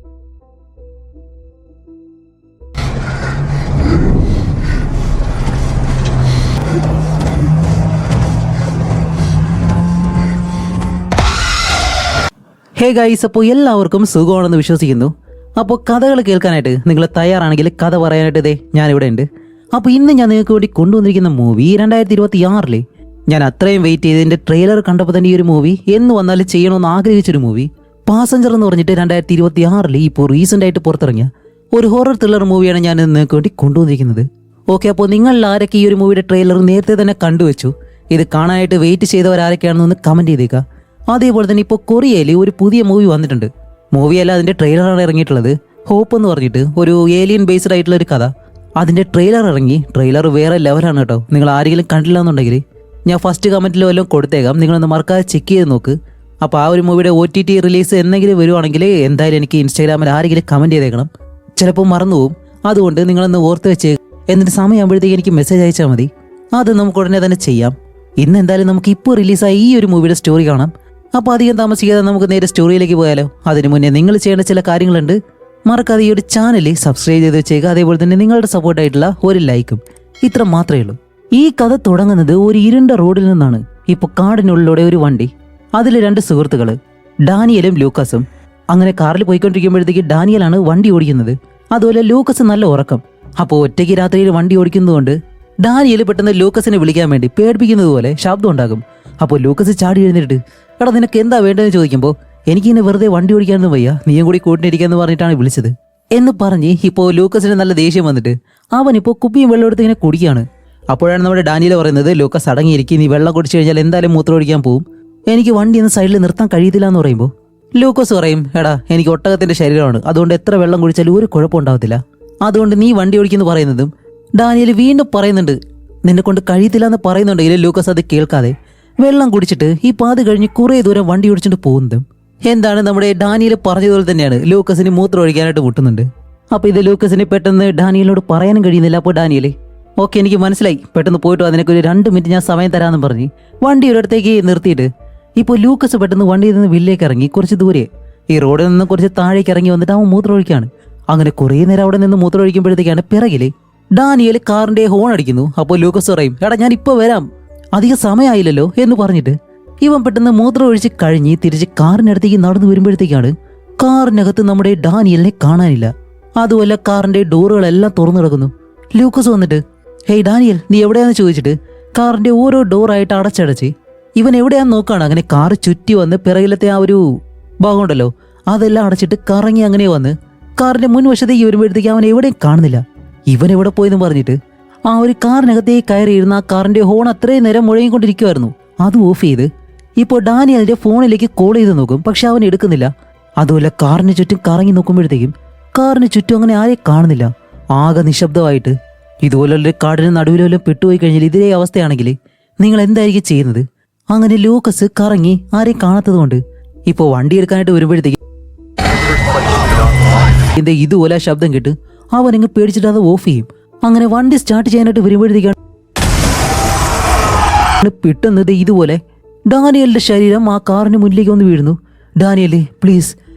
Hey guys, അപ്പോൾ എല്ലാവർക്കും സുഖമാണെന്ന് വിശ്വസിക്കുന്നു. അപ്പോൾ കഥകൾ കേൾക്കാനായിട്ട് നിങ്ങൾ തയ്യാറാണെങ്കിൽ കഥ പറയാനായിട്ട് ഇതേ ഞാനിവിടെ ഉണ്ട്. അപ്പോൾ ഇന്ന് ഞാൻ നിങ്ങൾക്ക് വേണ്ടി കൊണ്ടുവന്നിരിക്കുന്ന മൂവി 2026 ഞാൻ അത്രയും വെയിറ്റ് ചെയ്തതിൻ്റെ ട്രെയിലർ കണ്ടപ്പോൾ തന്നെ ഈ ഒരു മൂവി എന്ന് വന്നാലും ചെയ്യണമെന്ന് ആഗ്രഹിച്ചൊരു മൂവി പാസഞ്ചർ എന്ന് പറഞ്ഞിട്ട് 2026 ഇപ്പോൾ റീസെൻ്റ് ആയിട്ട് പുറത്തിറങ്ങിയ ഒരു ഹൊറർ ത്രില്ലർ മൂവിയാണ് ഞാൻ നിങ്ങൾക്ക് വേണ്ടി കൊണ്ടുവന്നിരിക്കുന്നത്. ഓക്കെ, അപ്പോൾ നിങ്ങളിൽ ആരൊക്കെ ഈ ഒരു മൂവിയുടെ ട്രെയിലർ നേരത്തെ തന്നെ കണ്ടുവച്ചു, ഇത് കാണാനായിട്ട് വെയിറ്റ് ചെയ്തവരാരൊക്കെയാണെന്ന് കമൻറ്റ് ചെയ്തേക്കാം. അതേപോലെ തന്നെ ഇപ്പോൾ കൊറിയയിൽ ഒരു പുതിയ മൂവി വന്നിട്ടുണ്ട്. മൂവിയല്ല, അതിൻ്റെ ട്രെയിലറാണ് ഇറങ്ങിയിട്ടുള്ളത്. ഹോപ്പ് എന്ന് പറഞ്ഞിട്ട് ഒരു ഏലിയൻ ബേസ്ഡ് ആയിട്ടുള്ള ഒരു കഥ. അതിൻ്റെ ട്രെയിലർ ഇറങ്ങി. ട്രെയിലർ വേറെ ലെവലാണ് കേട്ടോ. നിങ്ങൾ ആരെങ്കിലും കണ്ടില്ല എന്നുണ്ടെങ്കിൽ ഞാൻ ഫസ്റ്റ് കമൻറ്റിൽ വല്ലതും കൊടുത്തേക്കാം, നിങ്ങളൊന്ന് മറക്കാതെ ചെക്ക് ചെയ്ത് നോക്ക്. അപ്പോൾ ആ ഒരു മൂവിയുടെ OTT റിലീസ് എന്തെങ്കിലും വരുവാണെങ്കിൽ എന്തായാലും എനിക്ക് ഇൻസ്റ്റാഗ്രാമിൽ ആരെങ്കിലും കമൻറ്റ് ചെയ്തേക്കണം. ചിലപ്പോൾ മറന്നുപോകും, അതുകൊണ്ട് നിങ്ങളൊന്ന് ഓർത്ത് വെച്ച് എന്നിട്ട് സമയമാകുമ്പോഴത്തേക്ക് എനിക്ക് മെസ്സേജ് അയച്ചാൽ മതി. അത് നമുക്ക് ഉടനെ തന്നെ ചെയ്യാം. ഇന്ന് എന്തായാലും നമുക്ക് ഇപ്പോൾ റിലീസായ ഈ ഒരു മൂവിയുടെ സ്റ്റോറി കാണാം. അപ്പോൾ അധികം താമസിക്കാതെ നമുക്ക് നേരെ സ്റ്റോറിയിലേക്ക് പോയാലോ. അതിനു മുന്നേ നിങ്ങൾ ചെയ്യേണ്ട ചില കാര്യങ്ങളുണ്ട്. മറക്കാതെ ഈ ഒരു ചാനൽ സബ്സ്ക്രൈബ് ചെയ്ത് വെച്ചേക്കുക. അതേപോലെ തന്നെ നിങ്ങളുടെ സപ്പോർട്ടായിട്ടുള്ള ഒരു ലൈക്കും. ഇത്ര മാത്രമേ ഉള്ളൂ. ഈ കഥ തുടങ്ങുന്നത് ഒരു ഇരുണ്ട റോഡിൽ നിന്നാണ്. ഇപ്പോൾ കാടിനുള്ളിലൂടെ ഒരു വണ്ടി, അതിൽ 2 സുഹൃത്തുക്കൾ ഡാനിയലും ലൂക്കസും. അങ്ങനെ കാറിൽ പോയിക്കൊണ്ടിരിക്കുമ്പോഴത്തേക്ക് ഡാനിയലാണ് വണ്ടി ഓടിക്കുന്നത്. അതുപോലെ ലൂക്കസ് നല്ല ഉറക്കം. അപ്പോൾ ഒറ്റയ്ക്ക് രാത്രിയിൽ വണ്ടി ഓടിക്കുന്നതുകൊണ്ട് ഡാനിയൽ പെട്ടെന്ന് ലൂക്കസിനെ വിളിക്കാൻ വേണ്ടി പേടിപ്പിക്കുന്നത് പോലെ ശബ്ദം ഉണ്ടാകും. അപ്പോൾ ലൂക്കസ് ചാടി എഴുന്നേറ്റ്, എടാ നിനക്ക് എന്താ വേണ്ടതെന്ന് ചോദിക്കുമ്പോൾ എനിക്കിങ്ങനെ വെറുതെ വണ്ടി ഓടിക്കാനൊന്നും വയ്യ, നീയും കൂടി കൂട്ടിനിരിക്കാന്ന് പറഞ്ഞിട്ടാണ് വിളിച്ചത് എന്ന് പറഞ്ഞ് ഇപ്പോൾ ലൂക്കസിന് നല്ല ദേഷ്യം വന്നിട്ട് അവൻ ഇപ്പോൾ കുപ്പിയും വെള്ളം എടുത്ത് ഇങ്ങനെ കുടിക്കുകയാണ്. അപ്പോഴാണ് നമ്മുടെ ഡാനിയൽ പറയുന്നത്, ലൂക്കസ് അടങ്ങിയിരിക്കും, നീ വെള്ളം കുടിച്ചു കഴിഞ്ഞാൽ എന്തായാലും മൂത്രം ഒഴിക്കാൻ പോവും, എനിക്ക് വണ്ടി ഒന്ന് സൈഡിൽ നിർത്താൻ കഴിയത്തില്ല എന്ന് പറയുമ്പോൾ ലൂക്കസ് പറയും, എടാ എനിക്ക് ഒട്ടകത്തിന്റെ ശരീരമാണ്, അതുകൊണ്ട് എത്ര വെള്ളം കുടിച്ചാലും ഒരു കുഴപ്പമുണ്ടാവത്തില്ല, അതുകൊണ്ട് നീ വണ്ടി ഓടിക്കുന്നു പറയുന്നതും ഡാനിയൽ വീണ്ടും പറയുന്നുണ്ട്, നിന്നെ കൊണ്ട് കഴിയത്തില്ല എന്ന് പറയുന്നുണ്ടെങ്കിൽ ലൂക്കസ് അത് കേൾക്കാതെ വെള്ളം കുടിച്ചിട്ട് ഈ പാതി കഴിഞ്ഞ് കുറേ ദൂരം വണ്ടി ഓടിച്ചിട്ട് പോകുന്നതും എന്താണ് നമ്മുടെ ഡാനിയൽ പറഞ്ഞതുപോലെ തന്നെയാണ്. ലൂക്കസിന് മൂത്രം ഒഴിക്കാനായിട്ട് മുട്ടുന്നുണ്ട്. അപ്പോൾ ഇത് ലൂക്കസിന് പെട്ടെന്ന് ഡാനിയലിനോട് പറയാനും കഴിയുന്നില്ല. അപ്പോൾ ഡാനിയൽ, ഓക്കെ എനിക്ക് മനസ്സിലായി, പെട്ടെന്ന് പോയിട്ട് അതിനൊക്കെ ഒരു 2 മിനിറ്റ് ഞാൻ സമയം തരാമെന്ന് പറഞ്ഞ് വണ്ടി ഒരിടത്തേക്ക് നിർത്തിയിട്ട് ഇപ്പോൾ ലൂക്കസ് പെട്ടെന്ന് വണ്ടിയിൽ നിന്ന് വില്ലേക്ക് ഇറങ്ങി കുറച്ച് ദൂരെ ഈ റോഡിൽ നിന്ന് കുറച്ച് താഴേക്ക് ഇറങ്ങി വന്നിട്ട് അവൻ മൂത്രം ഒഴിക്കുകയാണ്. അങ്ങനെ കുറേ നേരം അവിടെ നിന്ന് മൂത്രം ഒഴിക്കുമ്പോഴത്തേക്കാണ് പിറകിൽ ഡാനിയൽ കാറിന്റെ ഹോൺ അടിക്കുന്നു. അപ്പോൾ ലൂക്കസ് പറയും, എടാ ഞാൻ ഇപ്പോൾ വരാം, അധികം സമയമായില്ലല്ലോ എന്ന് പറഞ്ഞിട്ട് ഇവൻ പെട്ടെന്ന് മൂത്രം ഒഴിച്ച് കഴിഞ്ഞ് തിരിച്ച് കാറിനടുത്തേക്ക് നടന്നു വരുമ്പോഴത്തേക്കാണ് കാറിനകത്ത് നമ്മുടെ ഡാനിയലിനെ കാണാനില്ല. അതുപോലെ കാറിന്റെ ഡോറുകളെല്ലാം തുറന്നു കിടക്കുന്നു. ലൂക്കസ് വന്നിട്ട്, ഹേയ് ഡാനിയൽ നീ എവിടെയാന്ന് ചോദിച്ചിട്ട് കാറിന്റെ ഓരോ ഡോറായിട്ട് അടച്ചടച്ച് ഇവൻ എവിടെയാന്ന് നോക്കുകയാണ്. അങ്ങനെ കാറ് ചുറ്റി വന്ന് പിറകിലത്തെ ആ ഒരു ഭാഗമുണ്ടല്ലോ അതെല്ലാം അടച്ചിട്ട് കറങ്ങി അങ്ങനെ വന്ന് കാറിന്റെ മുൻവശത്തേക്ക് വരുമ്പോഴത്തേക്ക് അവൻ എവിടെയും കാണുന്നില്ല. ഇവൻ എവിടെ പോയെന്ന് പറഞ്ഞിട്ട് ആ ഒരു കാറിനകത്തേക്ക് കയറിയിരുന്ന ആ കാറിന്റെ ഹോൺ അത്രയും നേരം മുഴങ്ങിക്കൊണ്ടിരിക്കുമായിരുന്നു. അത് ഓഫ് ചെയ്ത് ഇപ്പോൾ ഡാനിയലിന്റെ ഫോണിലേക്ക് കോൾ ചെയ്ത് നോക്കും, പക്ഷെ അവൻ എടുക്കുന്നില്ല. അതുപോലെ കാറിന് ചുറ്റും കറങ്ങി നോക്കുമ്പോഴത്തേക്കും കാറിന് ചുറ്റും അങ്ങനെ ആരെയും കാണുന്നില്ല. ആകെ നിശബ്ദമായിട്ട്. ഇതുപോലൊരു കാടിന് നടുവിലെല്ലാം പെട്ടുപോയി കഴിഞ്ഞാൽ ഇതേ അവസ്ഥയാണെങ്കിൽ നിങ്ങൾ എന്തായിരിക്കും ചെയ്യുന്നത്? അങ്ങനെ ലൂക്കസ് കറങ്ങി ആരെയും കാണാത്തത് കൊണ്ട് ഇപ്പോൾ വണ്ടി എടുക്കാനായിട്ട് വരുമ്പോഴത്തേക്കും എന്താ ഇതുപോലെ ശബ്ദം കേട്ട് അവനങ്ങ് പേടിച്ചിട്ട് അത് ഓഫ് ചെയ്യും. അങ്ങനെ വണ്ടി സ്റ്റാർട്ട് ചെയ്യാനായിട്ട് വരുമ്പോഴത്തേക്കാണ് പെട്ടെന്നത് ഇതുപോലെ ഡാനിയലിന്റെ ശരീരം ആ കാറിന് മുന്നിലേക്ക് വന്ന് വീഴുന്നു. ഡാനിയലേ പ്ലീസ്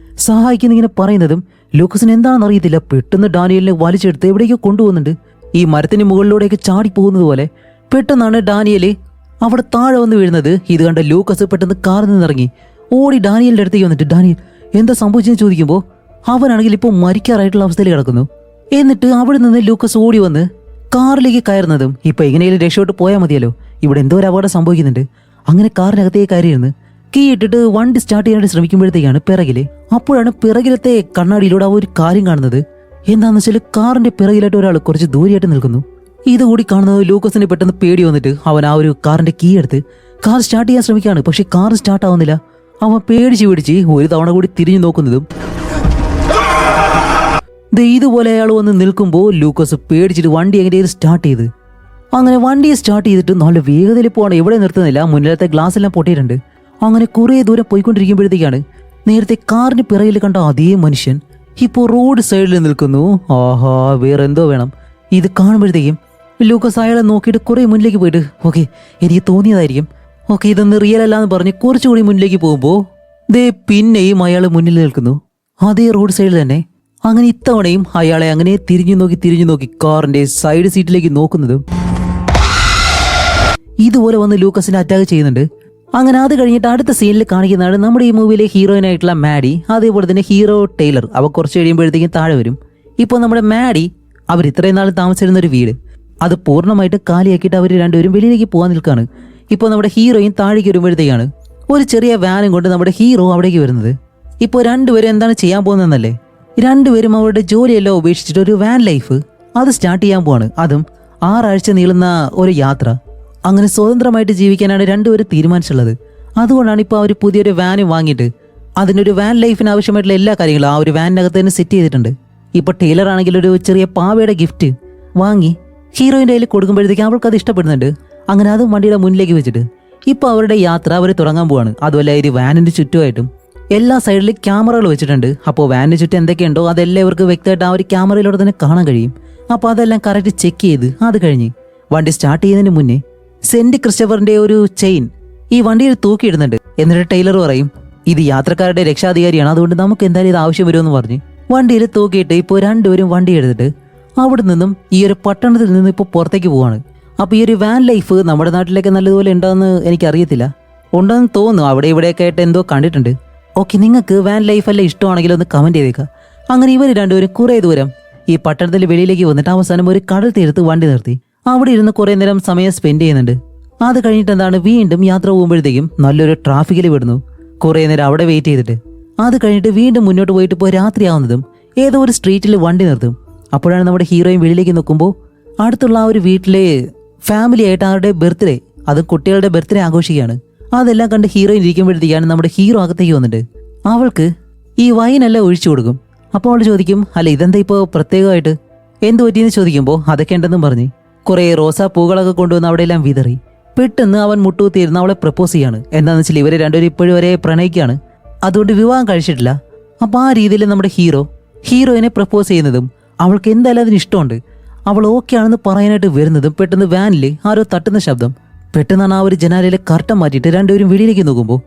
സഹായിക്കുന്നിങ്ങനെ പറയുന്നതും ലൂക്കസിന് എന്താണെന്ന് അറിയത്തില്ല. പെട്ടെന്ന് ഡാനിയലിനെ വലിച്ചെടുത്ത് എവിടേക്കോ കൊണ്ടുപോകുന്നുണ്ട്. ഈ മരത്തിന് മുകളിലൂടെയൊക്കെ ചാടി പോകുന്നത് പോലെ പെട്ടെന്നാണ് ഡാനിയല് അവിടെ താഴെ വന്ന് വീഴുന്നത്. ഇത് കണ്ട ലൂക്കസ് പെട്ടെന്ന് കാറിൽ നിന്നിറങ്ങി ഓടി ഡാനിയലിന്റെ അടുത്തേക്ക് വന്നിട്ട്, ഡാനിയൽ എന്താ സംഭവിച്ചെന്ന് ചോദിക്കുമ്പോൾ അവനാണെങ്കിൽ ഇപ്പോൾ മരിക്കാറായിട്ടുള്ള അവസ്ഥയിൽ കിടക്കുന്നു. എന്നിട്ട് അവിടെ നിന്ന് ലൂക്കസ് ഓടി വന്ന് കാറിലേക്ക് കയറുന്നതും ഇപ്പൊ എങ്ങനെയും രക്ഷോട്ട് പോയാൽ മതിയല്ലോ, ഇവിടെ എന്തോ ഒരു അപകടം സംഭവിക്കുന്നുണ്ട്. അങ്ങനെ കാറിനകത്തേക്ക് കയറിയിരുന്ന് കീ ഇട്ടിട്ട് വണ്ടി സ്റ്റാർട്ട് ചെയ്യാനായിട്ട് ശ്രമിക്കുമ്പോഴത്തേക്കാണ് അപ്പോഴാണ് പിറകിലത്തെ കണ്ണാടിയിലൂടെ ആ ഒരു കാര്യം കാണുന്നത്. എന്താണെന്ന് വെച്ചാൽ കാറിന്റെ പിറകിലായിട്ട് ഒരാൾ കുറച്ച് ദൂരെയായിട്ട് നിൽക്കുന്നു. ഇതുകൂടി കാണുന്നത് ലൂക്കസിന് പെട്ടെന്ന് പേടി വന്നിട്ട് അവൻ ആ ഒരു കാറിന്റെ കീ എടുത്ത് കാർ സ്റ്റാർട്ട് ചെയ്യാൻ ശ്രമിക്കുകയാണ്. പക്ഷെ കാർ സ്റ്റാർട്ട് ആവുന്നില്ല. അവൻ പേടിച്ച് ഒരു തവണ കൂടി തിരിഞ്ഞു നോക്കുന്നതും ഇതുപോലെ അയാൾ വന്ന് നിൽക്കുമ്പോൾ ലൂക്കസ് പേടിച്ചിട്ട് വണ്ടി എങ്ങനെയും സ്റ്റാർട്ട് ചെയ്ത് അങ്ങനെ വണ്ടിയെ സ്റ്റാർട്ട് ചെയ്തിട്ട് നല്ല വേഗതയിൽ പോകണം. എവിടെ നിർത്തുന്നില്ല, മുന്നിലത്തെ ഗ്ലാസ് എല്ലാം പൊട്ടിയിട്ടുണ്ട്. അങ്ങനെ കുറേ ദൂരം പോയിക്കൊണ്ടിരിക്കുമ്പോഴത്തേക്കാണ് നേരത്തെ കാറിന് പിറകിൽ കണ്ട അതേ മനുഷ്യൻ ഇപ്പോൾ റോഡ് സൈഡിൽ നിൽക്കുന്നു. ആഹാ, വേറെന്തോ വേണം. ഇത് കാണുമ്പോഴത്തേക്കും ലൂക്കസ് അയാളെ നോക്കിയിട്ട് കുറേ മുന്നിലേക്ക് പോയിട്ട്, ഓക്കെ എനിക്ക് തോന്നിയതായിരിക്കും, ഓക്കെ ഇതൊന്ന് റിയൽ അല്ല എന്ന് പറഞ്ഞ് കുറച്ചുകൂടി മുന്നിലേക്ക് പോകുമ്പോൾ പിന്നെയും അയാൾ മുന്നിൽ നിൽക്കുന്നു. അതേ റോഡ് സൈഡിൽ തന്നെ. അങ്ങനെ ഇത്തവണയും അയാളെ അങ്ങനെ തിരിഞ്ഞു നോക്കി കാറിന്റെ സൈഡ് സീറ്റിലേക്ക് നോക്കുന്നതും ഇതുപോലെ വന്ന് ലൂക്കസിനെ അറ്റാക്ക് ചെയ്യുന്നുണ്ട്. അങ്ങനെ അത് കഴിഞ്ഞിട്ട് അടുത്ത സീനിൽ കാണിക്കുന്നതാണ് നമ്മുടെ ഈ മൂവിയിലെ ഹീറോയിനായിട്ടുള്ള മാഡി, അതേപോലെ തന്നെ ഹീറോ ടൈലർ. അവ കുറച്ച് കഴിയുമ്പോഴത്തേക്കും താഴെ വരും. ഇപ്പോൾ നമ്മുടെ മാഡി അവർ ഇത്രയും നാൾ താമസിച്ചിരുന്ന ഒരു വീട് അത് പൂർണ്ണമായിട്ട് കാലിയാക്കിയിട്ട് അവർ രണ്ടുപേരും വെളിയിലേക്ക് പോകാൻ നിൽക്കുകയാണ്. ഇപ്പോൾ നമ്മുടെ ഹീറോയിൻ താഴേക്ക് വരുമ്പോഴത്തേക്കാണ് ഒരു ചെറിയ വാനും കൊണ്ട് നമ്മുടെ ഹീറോ അവിടേക്ക് വരുന്നത്. ഇപ്പോൾ രണ്ടുപേരും എന്താണ് ചെയ്യാൻ പോകുന്നതെന്നല്ലേ, രണ്ടുപേരും അവരുടെ ജോലിയെല്ലാം ഉപേക്ഷിച്ചിട്ട് ഒരു വാൻ ലൈഫ് അത് സ്റ്റാർട്ട് ചെയ്യാൻ പോവാണ്. അതും 6 ആഴ്ച നീളുന്ന ഒരു യാത്ര. അങ്ങനെ സ്വതന്ത്രമായിട്ട് ജീവിക്കാനാണ് രണ്ടുപേരും തീരുമാനിച്ചുള്ളത്. അതുകൊണ്ടാണ് ഇപ്പോൾ അവർ പുതിയൊരു വാന് വാങ്ങിയിട്ട് അതിനൊരു വാൻ ലൈഫിന് ആവശ്യമായിട്ടുള്ള എല്ലാ കാര്യങ്ങളും ആ ഒരു വാനിനകത്ത് തന്നെ സെറ്റ് ചെയ്തിട്ടുണ്ട്. ഇപ്പോൾ ടൈലർ ആണെങ്കിൽ ഒരു ചെറിയ പാവയുടെ ഗിഫ്റ്റ് വാങ്ങി ഹീറോയിൻ്റെ കയ്യിൽ കൊടുക്കുമ്പോഴത്തേക്ക് അവൾക്ക് അത് ഇഷ്ടപ്പെടുന്നുണ്ട്. അങ്ങനെ അത് വണ്ടിയുടെ മുന്നിലേക്ക് വെച്ചിട്ട് ഇപ്പോൾ അവരുടെ യാത്ര അവർ തുടങ്ങാൻ പോവാണ്. അതുപോലെ ഒരു വാനിൻ്റെ ചുറ്റുമായിട്ടും എല്ലാ സൈഡിലും ക്യാമറകൾ വെച്ചിട്ടുണ്ട്. അപ്പോൾ വാനിന് ചുറ്റും എന്തൊക്കെയുണ്ടോ അതെല്ലാം ഇവർക്ക് വ്യക്തമായിട്ട് ആ ഒരു ക്യാമറയിലൂടെ തന്നെ കാണാൻ കഴിയും. അപ്പോൾ അതെല്ലാം കറക്റ്റ് ചെക്ക് ചെയ്ത് അത് കഴിഞ്ഞ് വണ്ടി സ്റ്റാർട്ട് ചെയ്യുന്നതിന് മുന്നേ സെന്റ് ക്രിസ്റ്റഫറിന്റെ ഒരു ചെയിൻ ഈ വണ്ടിയിൽ തൂക്കിയിടുന്നുണ്ട്. എന്നിട്ട് ടൈലർ പറയും ഇത് യാത്രക്കാരുടെ രക്ഷാധികാരിയാണ്, അതുകൊണ്ട് നമുക്ക് എന്തായാലും ഇത് ആവശ്യം വരുമെന്ന് പറഞ്ഞ് വണ്ടിയിൽ തൂക്കിയിട്ട് ഇപ്പോൾ രണ്ടുപേരും വണ്ടി എടുത്തിട്ട് അവിടെ നിന്നും ഈ ഒരു പട്ടണത്തിൽ നിന്നും ഇപ്പോൾ പുറത്തേക്ക് പോവാണ്. അപ്പോൾ ഈ ഒരു വാൻ ലൈഫ് നമ്മുടെ നാട്ടിലേക്ക് നല്ലതുപോലെ ഉണ്ടോയെന്ന് എനിക്കറിയത്തില്ല, ഉണ്ടെന്ന് തോന്നുന്നു. അവിടെ ഇവിടെയൊക്കെ ആയിട്ട് എന്തോ കണ്ടിട്ടുണ്ട്. ഓക്കെ, നിങ്ങൾക്ക് വാൻ ലൈഫ് അല്ല ഇഷ്ടമാണെങ്കിൽ ഒന്ന് കമൻറ്റ് ചെയ്തേക്കാം. അങ്ങനെ ഇവർ രണ്ടുപേരും കുറേ ദൂരം ഈ പട്ടണത്തിൽ വെളിയിലേക്ക് വന്നിട്ട് അവസാനം ഒരു കടൽ തീരത്ത് വണ്ടി നിർത്തി അവിടെ ഇരുന്ന് കുറേ നേരം സമയം സ്പെൻഡ് ചെയ്യുന്നുണ്ട്. അത് കഴിഞ്ഞിട്ട് എന്താണ് വീണ്ടും യാത്ര പോകുമ്പോഴത്തേക്കും നല്ലൊരു ട്രാഫിക്കിൽ വിടുന്നു. കുറേ നേരം അവിടെ വെയിറ്റ് ചെയ്തിട്ട് അത് കഴിഞ്ഞിട്ട് വീണ്ടും മുന്നോട്ട് പോയിട്ട് ഇപ്പോൾ രാത്രിയാവുന്നതും ഏതോ ഒരു സ്ട്രീറ്റിൽ വണ്ടി നിർത്തും. അപ്പോഴാണ് നമ്മുടെ ഹീറോയിൻ വെളിയിലേക്ക് നോക്കുമ്പോൾ അടുത്തുള്ള ആ ഒരു വീട്ടിലെ ഫാമിലി ആയിട്ട് അവരുടെ ബർത്ത്ഡേ, അത് കുട്ടികളുടെ ബർത്ത്ഡേ ആഘോഷിക്കുകയാണ്. അതെല്ലാം കണ്ട് ഹീറോയിൻ ഇരിക്കുമ്പോഴത്തേക്കാണ് നമ്മുടെ ഹീറോ അകത്തേക്ക് വന്നിട്ട് അവൾക്ക് ഈ വൈനെല്ലാം ഒഴിച്ചു കൊടുക്കും. അപ്പോൾ അവൾ ചോദിക്കും അല്ല ഇതെന്താ ഇപ്പോൾ പ്രത്യേകമായിട്ട് എന്ത് പറ്റിയെന്ന് ചോദിക്കുമ്പോൾ അതൊക്കെ ഉണ്ടെന്നും പറഞ്ഞ് കുറേ റോസാ പൂകളൊക്കെ കൊണ്ടുവന്ന് അവിടെയെല്ലാം വിതറി. പെട്ടെന്ന് അവൻ മുട്ടുകുത്തിയിരുന്ന് അവളെ പ്രപ്പോസ് ചെയ്യാണ്. എന്താണെന്ന് വെച്ചാൽ ഇവർ രണ്ടുപേരും ഇപ്പോഴും വരെ പ്രണയിക്കുകയാണ്, അതുകൊണ്ട് വിവാഹം കഴിച്ചിട്ടില്ല. അപ്പോൾ ആ രീതിയിൽ നമ്മുടെ ഹീറോയിനെ പ്രപ്പോസ് ചെയ്യുന്നതും അവൾക്ക് എന്തായാലും അതിന് ഇഷ്ടമുണ്ട്, അവൾ ഓക്കെ ആണെന്ന് പറയാനായിട്ട് വരുന്നതും പെട്ടെന്ന് വാനിൽ ആരോ തട്ടുന്ന ശബ്ദം. പെട്ടെന്നാണ് ആ ഒരു ജനാലയിലെ കർട്ടൻ മാറ്റിയിട്ട് രണ്ടുപേരും വെളിയിലേക്ക് നോക്കുമ്പോൾ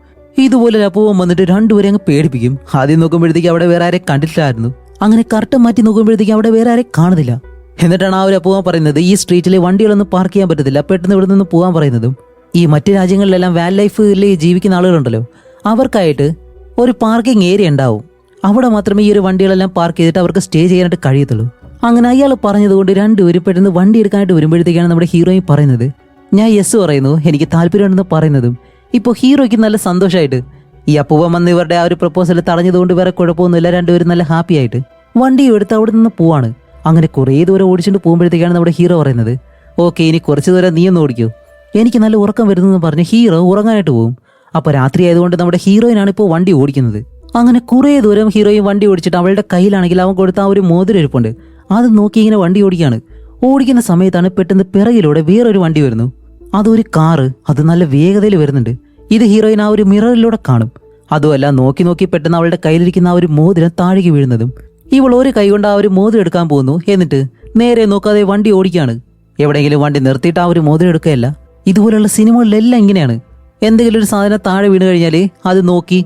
ഇതുപോലെ അപ്പൂവൻ വന്നിട്ട് രണ്ടുപേരും അങ്ങ് പേടിപ്പിക്കും. ആദ്യം നോക്കുമ്പോഴത്തേക്ക് അവിടെ വേറെ ആരെ കണ്ടിട്ടില്ലായിരുന്നു. അങ്ങനെ കർട്ടൻ മാറ്റി നോക്കുമ്പോഴത്തേക്ക് അവിടെ വേറെ ആരെ കാണുന്നില്ല. എന്നിട്ടാണ് ആ ഒരു അപ്പൂവൻ പറയുന്നത് ഈ സ്ട്രീറ്റിലെ വണ്ടികളൊന്നും പാർക്ക് ചെയ്യാൻ പറ്റത്തില്ല, പെട്ടെന്ന് ഇവിടെ നിന്ന് പോകാൻ പറയുന്നതും ഈ മറ്റു രാജ്യങ്ങളിലെല്ലാം വാൻ ലൈഫിൽ ജീവിക്കുന്ന ആളുകളുണ്ടല്ലോ അവർക്കായിട്ട് ഒരു പാർക്കിംഗ് ഏരിയ ഉണ്ടാവും, അവിടെ മാത്രമേ ഈ ഒരു വണ്ടികളെല്ലാം പാർക്ക് ചെയ്തിട്ട് അവർക്ക് സ്റ്റേ ചെയ്യാനായിട്ട് കഴിയത്തുള്ളൂ. അങ്ങനെ അയാൾ പറഞ്ഞതുകൊണ്ട് രണ്ടുപേരും പെട്ടെന്ന് വണ്ടി എടുക്കാനായിട്ട് വരുമ്പോഴത്തേക്കാണ് നമ്മുടെ ഹീറോയിൻ പറയുന്നത് ഞാൻ യെസ് പറയുന്നു, എനിക്ക് താല്പര്യമുണ്ടെന്ന് പറയുന്നതും ഇപ്പോൾ ഹീറോയ്ക്ക് നല്ല സന്തോഷമായിട്ട് ഈ അപ്പൂവൻ വന്ന് ഇവരുടെ ആ ഒരു പ്രപ്പോസൽ തടഞ്ഞതുകൊണ്ട് വേറെ കുഴപ്പമൊന്നുമില്ല, രണ്ടുപേരും നല്ല ഹാപ്പി ആയിട്ട് വണ്ടിയും എടുത്ത് അവിടെ നിന്ന് പോവാണ്. അങ്ങനെ കുറേ ദൂരം ഓടിച്ചുകൊണ്ട് പോകുമ്പോഴത്തേക്കാണ് നമ്മുടെ ഹീറോ പറയുന്നത് ഓക്കെ ഇനി കുറച്ച് ദൂരം നീ ഒന്ന് ഓടിക്കൂ, എനിക്ക് നല്ല ഉറക്കം വരുന്നതെന്ന് പറഞ്ഞ് ഹീറോ ഉറങ്ങാനായിട്ട് പോകും. അപ്പോൾ രാത്രി ആയതുകൊണ്ട് നമ്മുടെ ഹീറോയിനാണ് ഇപ്പോൾ വണ്ടി ഓടിക്കുന്നത്. അങ്ങനെ കുറേ ദൂരം ഹീറോയിൻ വണ്ടി ഓടിച്ചിട്ട് അവളുടെ കയ്യിലാണെങ്കിൽ അവൻ കൊടുത്ത ആ ഒരു മോതിരം ഇരിപ്പുണ്ട്, അത് നോക്കി ഇങ്ങനെ വണ്ടി ഓടിക്കുകയാണ്. ഓടിക്കുന്ന സമയത്താണ് പെട്ടെന്ന് പിറകിലൂടെ വേറൊരു വണ്ടി വരുന്നു. അതൊരു കാറ്, അത് നല്ല വേഗതയിൽ വരുന്നുണ്ട്. ഇത് ഹീറോയിൻ ആ ഒരു മിററിലൂടെ കാണും. അതുമല്ല നോക്കി പെട്ടെന്ന് അവളുടെ കയ്യിലിരിക്കുന്ന ആ ഒരു മോതിരം താഴേക്ക് വീഴുന്നതും ഇവൾ ഒരു കൈ കൊണ്ട് ആ ഒരു മോതിരം എടുക്കാൻ പോകുന്നു. എന്നിട്ട് നേരെ നോക്കാതെ വണ്ടി ഓടിക്കുകയാണ്. എവിടെയെങ്കിലും വണ്ടി നിർത്തിയിട്ട് ആ ഒരു മോതിരം എടുക്കുകയല്ല. ഇതുപോലുള്ള സിനിമകളിലെല്ലാം ഇങ്ങനെയാണ്, എന്തെങ്കിലും ഒരു സാധനം താഴെ വീണ് കഴിഞ്ഞാൽ അത് നോക്കി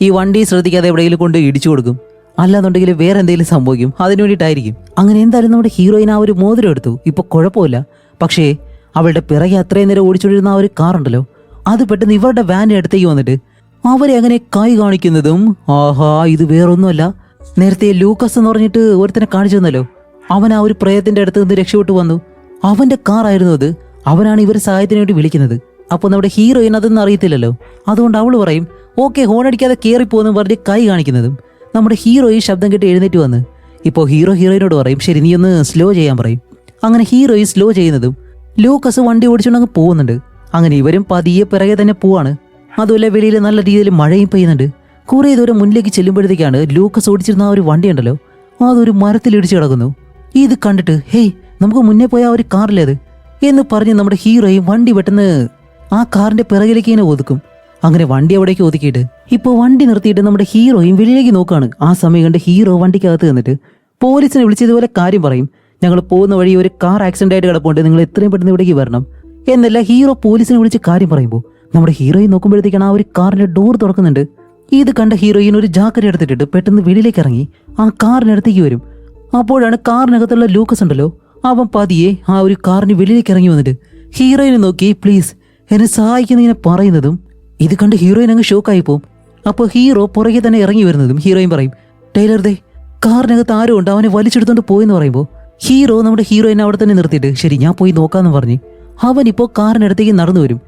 ഈ വണ്ടി ശ്രദ്ധിക്കാതെ എവിടെയെങ്കിലും കൊണ്ട് ഇടിച്ചു കൊടുക്കും, അല്ലാന്നുണ്ടെങ്കിൽ വേറെ എന്തെങ്കിലും സംഭവിക്കും, അതിനു വേണ്ടിയിട്ടായിരിക്കും. അങ്ങനെ എന്തായാലും നമ്മുടെ ഹീറോയിൻ ആ ഒരു മോതിരം എടുത്തു, ഇപ്പോൾ കുഴപ്പമില്ല. പക്ഷേ അവളുടെ പിറകെ അത്രയും നേരം ഓടിച്ചുകൊണ്ടിരുന്ന ആ ഒരു കാറുണ്ടല്ലോ അത് പെട്ടെന്ന് ഇവരുടെ വാനിന് അടുത്തേക്ക് വന്നിട്ട് അവരെ അങ്ങനെ കൈ കാണിക്കുന്നതും ആഹാ ഇത് വേറൊന്നുമല്ല, നേരത്തെ ലൂക്കസ് എന്ന് പറഞ്ഞിട്ട് ഒരുത്തനെ കാണിച്ചു തന്നല്ലോ, അവൻ ആ ഒരു പ്രേതത്തിന്റെ അടുത്ത് നിന്ന് രക്ഷപ്പെട്ടു വന്നു, അവന്റെ കാറായിരുന്നു അത്, അവനാണ് ഇവർ സഹായത്തിന് വേണ്ടി വിളിക്കുന്നത്. അപ്പോൾ നമ്മുടെ ഹീറോയിൻ അതൊന്നും അറിയത്തില്ലല്ലോ, അതുകൊണ്ട് അവൾ പറയും ഓക്കെ ഹോണടിക്കാതെ കയറിപ്പോന്ന് പറഞ്ഞ് കൈ കാണിക്കുന്നതും നമ്മുടെ ഹീറോയിൻ ശബ്ദം കേട്ട് എഴുന്നേറ്റ് വന്ന് ഇപ്പോൾ ഹീറോയിനോട് പറയും ശരി നീ ഒന്ന് സ്ലോ ചെയ്യാൻ പറയും. അങ്ങനെ ഹീറോയിൻ സ്ലോ ചെയ്യുന്നതും ലൂക്കസ് വണ്ടി ഓടിച്ചുകൊണ്ടങ്ങ് പോകുന്നുണ്ട്. അങ്ങനെ ഇവരും പതിയെ പിറകെ തന്നെ പോവാണ്. അതുപോലെ വെളിയിൽ നല്ല രീതിയിൽ മഴയും പെയ്യുന്നുണ്ട്. കുറേ ദൂരം മുന്നിലേക്ക് ചെല്ലുമ്പോഴത്തേക്കാണ് ലൂക്കസ് ഓടിച്ചിരുന്ന ആ ഒരു വണ്ടി ഉണ്ടല്ലോ അതൊരു മരത്തിലിടിച്ച് കിടക്കുന്നു. ഇത് കണ്ടിട്ട് ഹേയ് നമുക്ക് മുന്നേ പോയ ആ ഒരു കാറിലേത് എന്ന് പറഞ്ഞ് നമ്മുടെ ഹീറോയും വണ്ടി പെട്ടെന്ന് ആ കാറിന്റെ പിറകിലേക്ക് ഇങ്ങനെ ഒതുക്കും. അങ്ങനെ വണ്ടി അവിടേക്ക് ഒതുക്കിയിട്ട് ഇപ്പോൾ വണ്ടി നിർത്തിയിട്ട് നമ്മുടെ ഹീറോയും വെളിയിലേക്ക് നോക്കുകയാണ്. ആ സമയം കണ്ട് ഹീറോ വണ്ടിക്കകത്ത് നിന്നിട്ട് പോലീസിനെ വിളിച്ചതുപോലെ കാര്യം പറയും ഞങ്ങൾ പോകുന്ന വഴി ഒരു കാർ ആക്സിഡന്റ് ആയിട്ട് കിടപ്പുണ്ട്, നിങ്ങൾ എത്രയും പെട്ടെന്ന് ഇവിടേക്ക് വരണം എന്നല്ല ഹീറോ പോലീസിനെ വിളിച്ച് കാര്യം പറയുമ്പോൾ നമ്മുടെ ഹീറോയും നോക്കുമ്പോഴത്തേക്കാണ് ആ ഒരു കാറിന്റെ ഡോർ തുറക്കുന്നുണ്ട്. ഇത് കണ്ട ഹീറോയിൻ ഒരു ജാക്കറ്റ് എടുത്തിട്ട് പെട്ടെന്ന് വെളിയിലേക്ക് ഇറങ്ങി ആ കാറിനടുത്തേക്ക് വരും. അപ്പോഴാണ് കാറിനകത്തുള്ള ലൂക്കസ് ഉണ്ടല്ലോ, അവൻ പതിയെ ആ ഒരു കാറിന് വെളിയിലേക്ക് ഇറങ്ങി വന്നിട്ട് ഹീറോയിനെ നോക്കി പ്ലീസ് എന്നെ സഹായിക്കുന്നതിനെ പറയുന്നതും ഇത് കണ്ട് ഹീറോയിൻ അങ്ങ് ഷോക്കായി പോവും. അപ്പോൾ ഹീറോ പുറകെ തന്നെ ഇറങ്ങി വരുന്നതും ഹീറോയിൻ പറയും, ടൈലർ ദേ കാറിനകത്ത് ആരും ഉണ്ട്, അവനെ വലിച്ചെടുത്തോണ്ട് പോയെന്ന് പറയുമ്പോൾ ഹീറോ നമ്മുടെ ഹീറോയിനെ അവിടെ തന്നെ നിർത്തിയിട്ട് ശരി ഞാൻ പോയി നോക്കാമെന്ന് പറഞ്ഞ് അവൻ ഇപ്പോൾ കാറിനടുത്തേക്ക് നടന്നു വരും.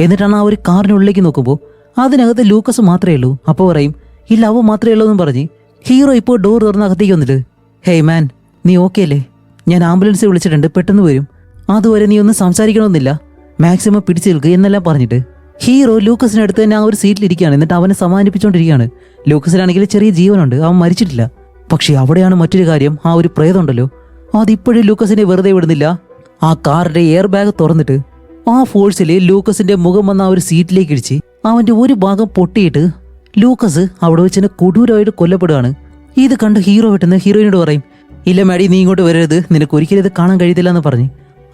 എന്നിട്ടാണ് ആ ഒരു കാറിനുള്ളിലേക്ക് നോക്കുമ്പോൾ അതിനകത്ത് ലൂക്കസ് മാത്രമേ ഉള്ളൂ. അപ്പോൾ പറയും ഇല്ല അവൻ മാത്രമേ ഉള്ളൂ എന്നും പറഞ്ഞ് ഹീറോ ഇപ്പോൾ ഡോർ തുറന്ന് അകത്തേക്ക് വന്നിട്ട് ഹേയ് മാൻ നീ ഓക്കെ അല്ലേ, ഞാൻ ആംബുലൻസ് വിളിച്ചിട്ടുണ്ട്, പെട്ടെന്ന് വരും, അതുവരെ നീ ഒന്നും സംസാരിക്കണമെന്നില്ല, മാക്സിമം പിടിച്ചു നിൽക്കുക എന്നെല്ലാം പറഞ്ഞിട്ട് ഹീറോ ലൂക്കസിനടുത്ത് തന്നെ ആ ഒരു സീറ്റിലിരിക്കുകയാണ്. എന്നിട്ട് അവനെ സമാധാനിപ്പിച്ചുകൊണ്ടിരിക്കുകയാണ്. ലൂക്കസിനാണെങ്കിൽ ചെറിയ ജീവനുണ്ട്, അവൻ മരിച്ചിട്ടില്ല. പക്ഷെ അവിടെയാണ് മറ്റൊരു കാര്യം, ആ ഒരു പ്രേതമുണ്ടല്ലോ അതിപ്പോഴും ലൂക്കസിനെ വെറുതെ വിടുന്നില്ല. ആ കാറിന്റെ എയർ ബാഗ് തുറന്നിട്ട് ആ ഫോഴ്സിൽ ലൂക്കസിന്റെ മുഖം വന്ന ആ ഒരു സീറ്റിലേക്ക് ഇടിച്ച് അവന്റെ ഒരു ഭാഗം പൊട്ടിയിട്ട് ലൂക്കസ് അവിടെ വെച്ച് തന്നെ കൊടൂരമായിട്ട് കൊല്ലപ്പെടുകയാണ്. ഇത് കണ്ട് ഹീറോ പെട്ടെന്ന് ഹീറോയിനോട് പറയും ഇല്ല മാഡി നീ ഇങ്ങോട്ട് വരരുത്, നിനക്ക് ഒരിക്കലും ഇത് കാണാൻ കഴിയത്തില്ല എന്ന് പറഞ്ഞ്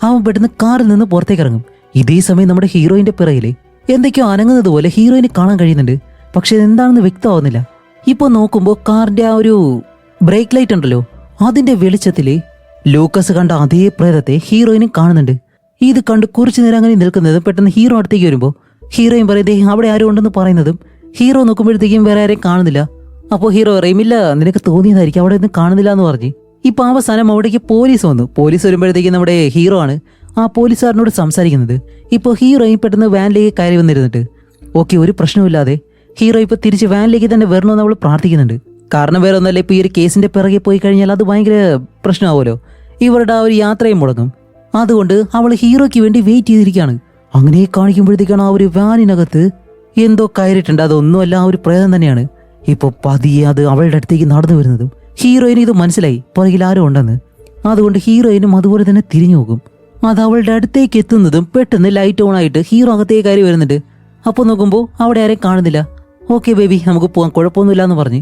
അവൻ പെട്ടെന്ന് കാറിൽ നിന്ന് പുറത്തേക്ക് ഇറങ്ങും. ഇതേ സമയം നമ്മുടെ ഹീറോയിന്റെ പിറകില് എന്തൊക്കെയോ അനങ്ങുന്നത് പോലെ ഹീറോയിന് കാണാൻ കഴിയുന്നുണ്ട്. പക്ഷെ എന്താണെന്ന് വ്യക്തമാവുന്നില്ല. ഇപ്പൊ നോക്കുമ്പോൾ കാറിന്റെ ആ ഒരു ബ്രേക്ക് ലൈറ്റ് ഉണ്ടല്ലോ അതിന്റെ വെളിച്ചത്തില് ലൂക്കസ് കണ്ട അതേ പ്രേതത്തെ ഹീറോയിനും കാണുന്നുണ്ട്. ഇത് കണ്ട് കുറച്ചു നേരം അങ്ങനെ നിൽക്കുന്നത് പെട്ടെന്ന് ഹീറോ അടുത്തേക്ക് വരുമ്പോൾ ഹീറോയിൻ പറയുന്നേ അവിടെ ആരും ഉണ്ടെന്ന് പറയുന്നതും ഹീറോ നോക്കുമ്പോഴത്തേക്കും വേറെ ആരെയും കാണുന്നില്ല. അപ്പോൾ ഹീറോ പറയും ഇല്ല നിനക്ക് തോന്നിയതായിരിക്കും, അവിടെ ഒന്നും കാണുന്നില്ല എന്ന് പറഞ്ഞ് ഇപ്പൊ അവസാനം അവിടേക്ക് പോലീസ് വന്നു. പോലീസ് വരുമ്പോഴത്തേക്കും നമ്മുടെ ഹീറോ ആണ് ആ പോലീസുകാരനോട് സംസാരിക്കുന്നത്. ഇപ്പോൾ ഹീറോയിൻ പെട്ടെന്ന് വാനിലേക്ക് കയറി വന്നിരുന്നിട്ട് ഓക്കെ ഒരു പ്രശ്നമില്ലാതെ ഹീറോ ഇപ്പൊ തിരിച്ച് വാനിലേക്ക് തന്നെ വരണമെന്ന് അവൾ പ്രാർത്ഥിക്കുന്നുണ്ട്. കാരണം വേറെ ഒന്നല്ല, ഇപ്പൊ ഈ ഒരു കേസിന്റെ പിറകെ പോയി കഴിഞ്ഞാൽ അത് ഭയങ്കര പ്രശ്നമാവുമല്ലോ, ഇവരുടെ ആ ഒരു യാത്രയും മുടങ്ങും. അതുകൊണ്ട് അവൾ ഹീറോയ്ക്ക് വേണ്ടി വെയിറ്റ് ചെയ്തിരിക്കുകയാണ്. അങ്ങനെ കാണിക്കുമ്പോഴത്തേക്കാണ് ആ ഒരു വാനിനകത്ത് എന്തോ കയറിയിട്ടുണ്ട്. അതൊന്നുമല്ല ആ ഒരു പ്രേതം തന്നെയാണ്. ഇപ്പൊ പതിയെ അത് അവളുടെ അടുത്തേക്ക് നടന്നു വരുന്നതും ഹീറോയിന് ഇത് മനസ്സിലായി പുറകിൽ ആരോ ഉണ്ടെന്ന്. അതുകൊണ്ട് ഹീറോയിനും അതുപോലെ തന്നെ തിരിഞ്ഞു നോക്കും. അത് അവളുടെ അടുത്തേക്ക് എത്തുന്നതും പെട്ടെന്ന് ലൈറ്റ് ഓൺ ആയിട്ട് ഹീറോ അകത്തേക്ക് കയറി വരുന്നുണ്ട്. അപ്പോൾ നോക്കുമ്പോൾ അവിടെ ആരെയും കാണുന്നില്ല. ഓക്കെ ബേബി നമുക്ക് പോകാൻ, കുഴപ്പമൊന്നുമില്ല എന്ന് പറഞ്ഞ്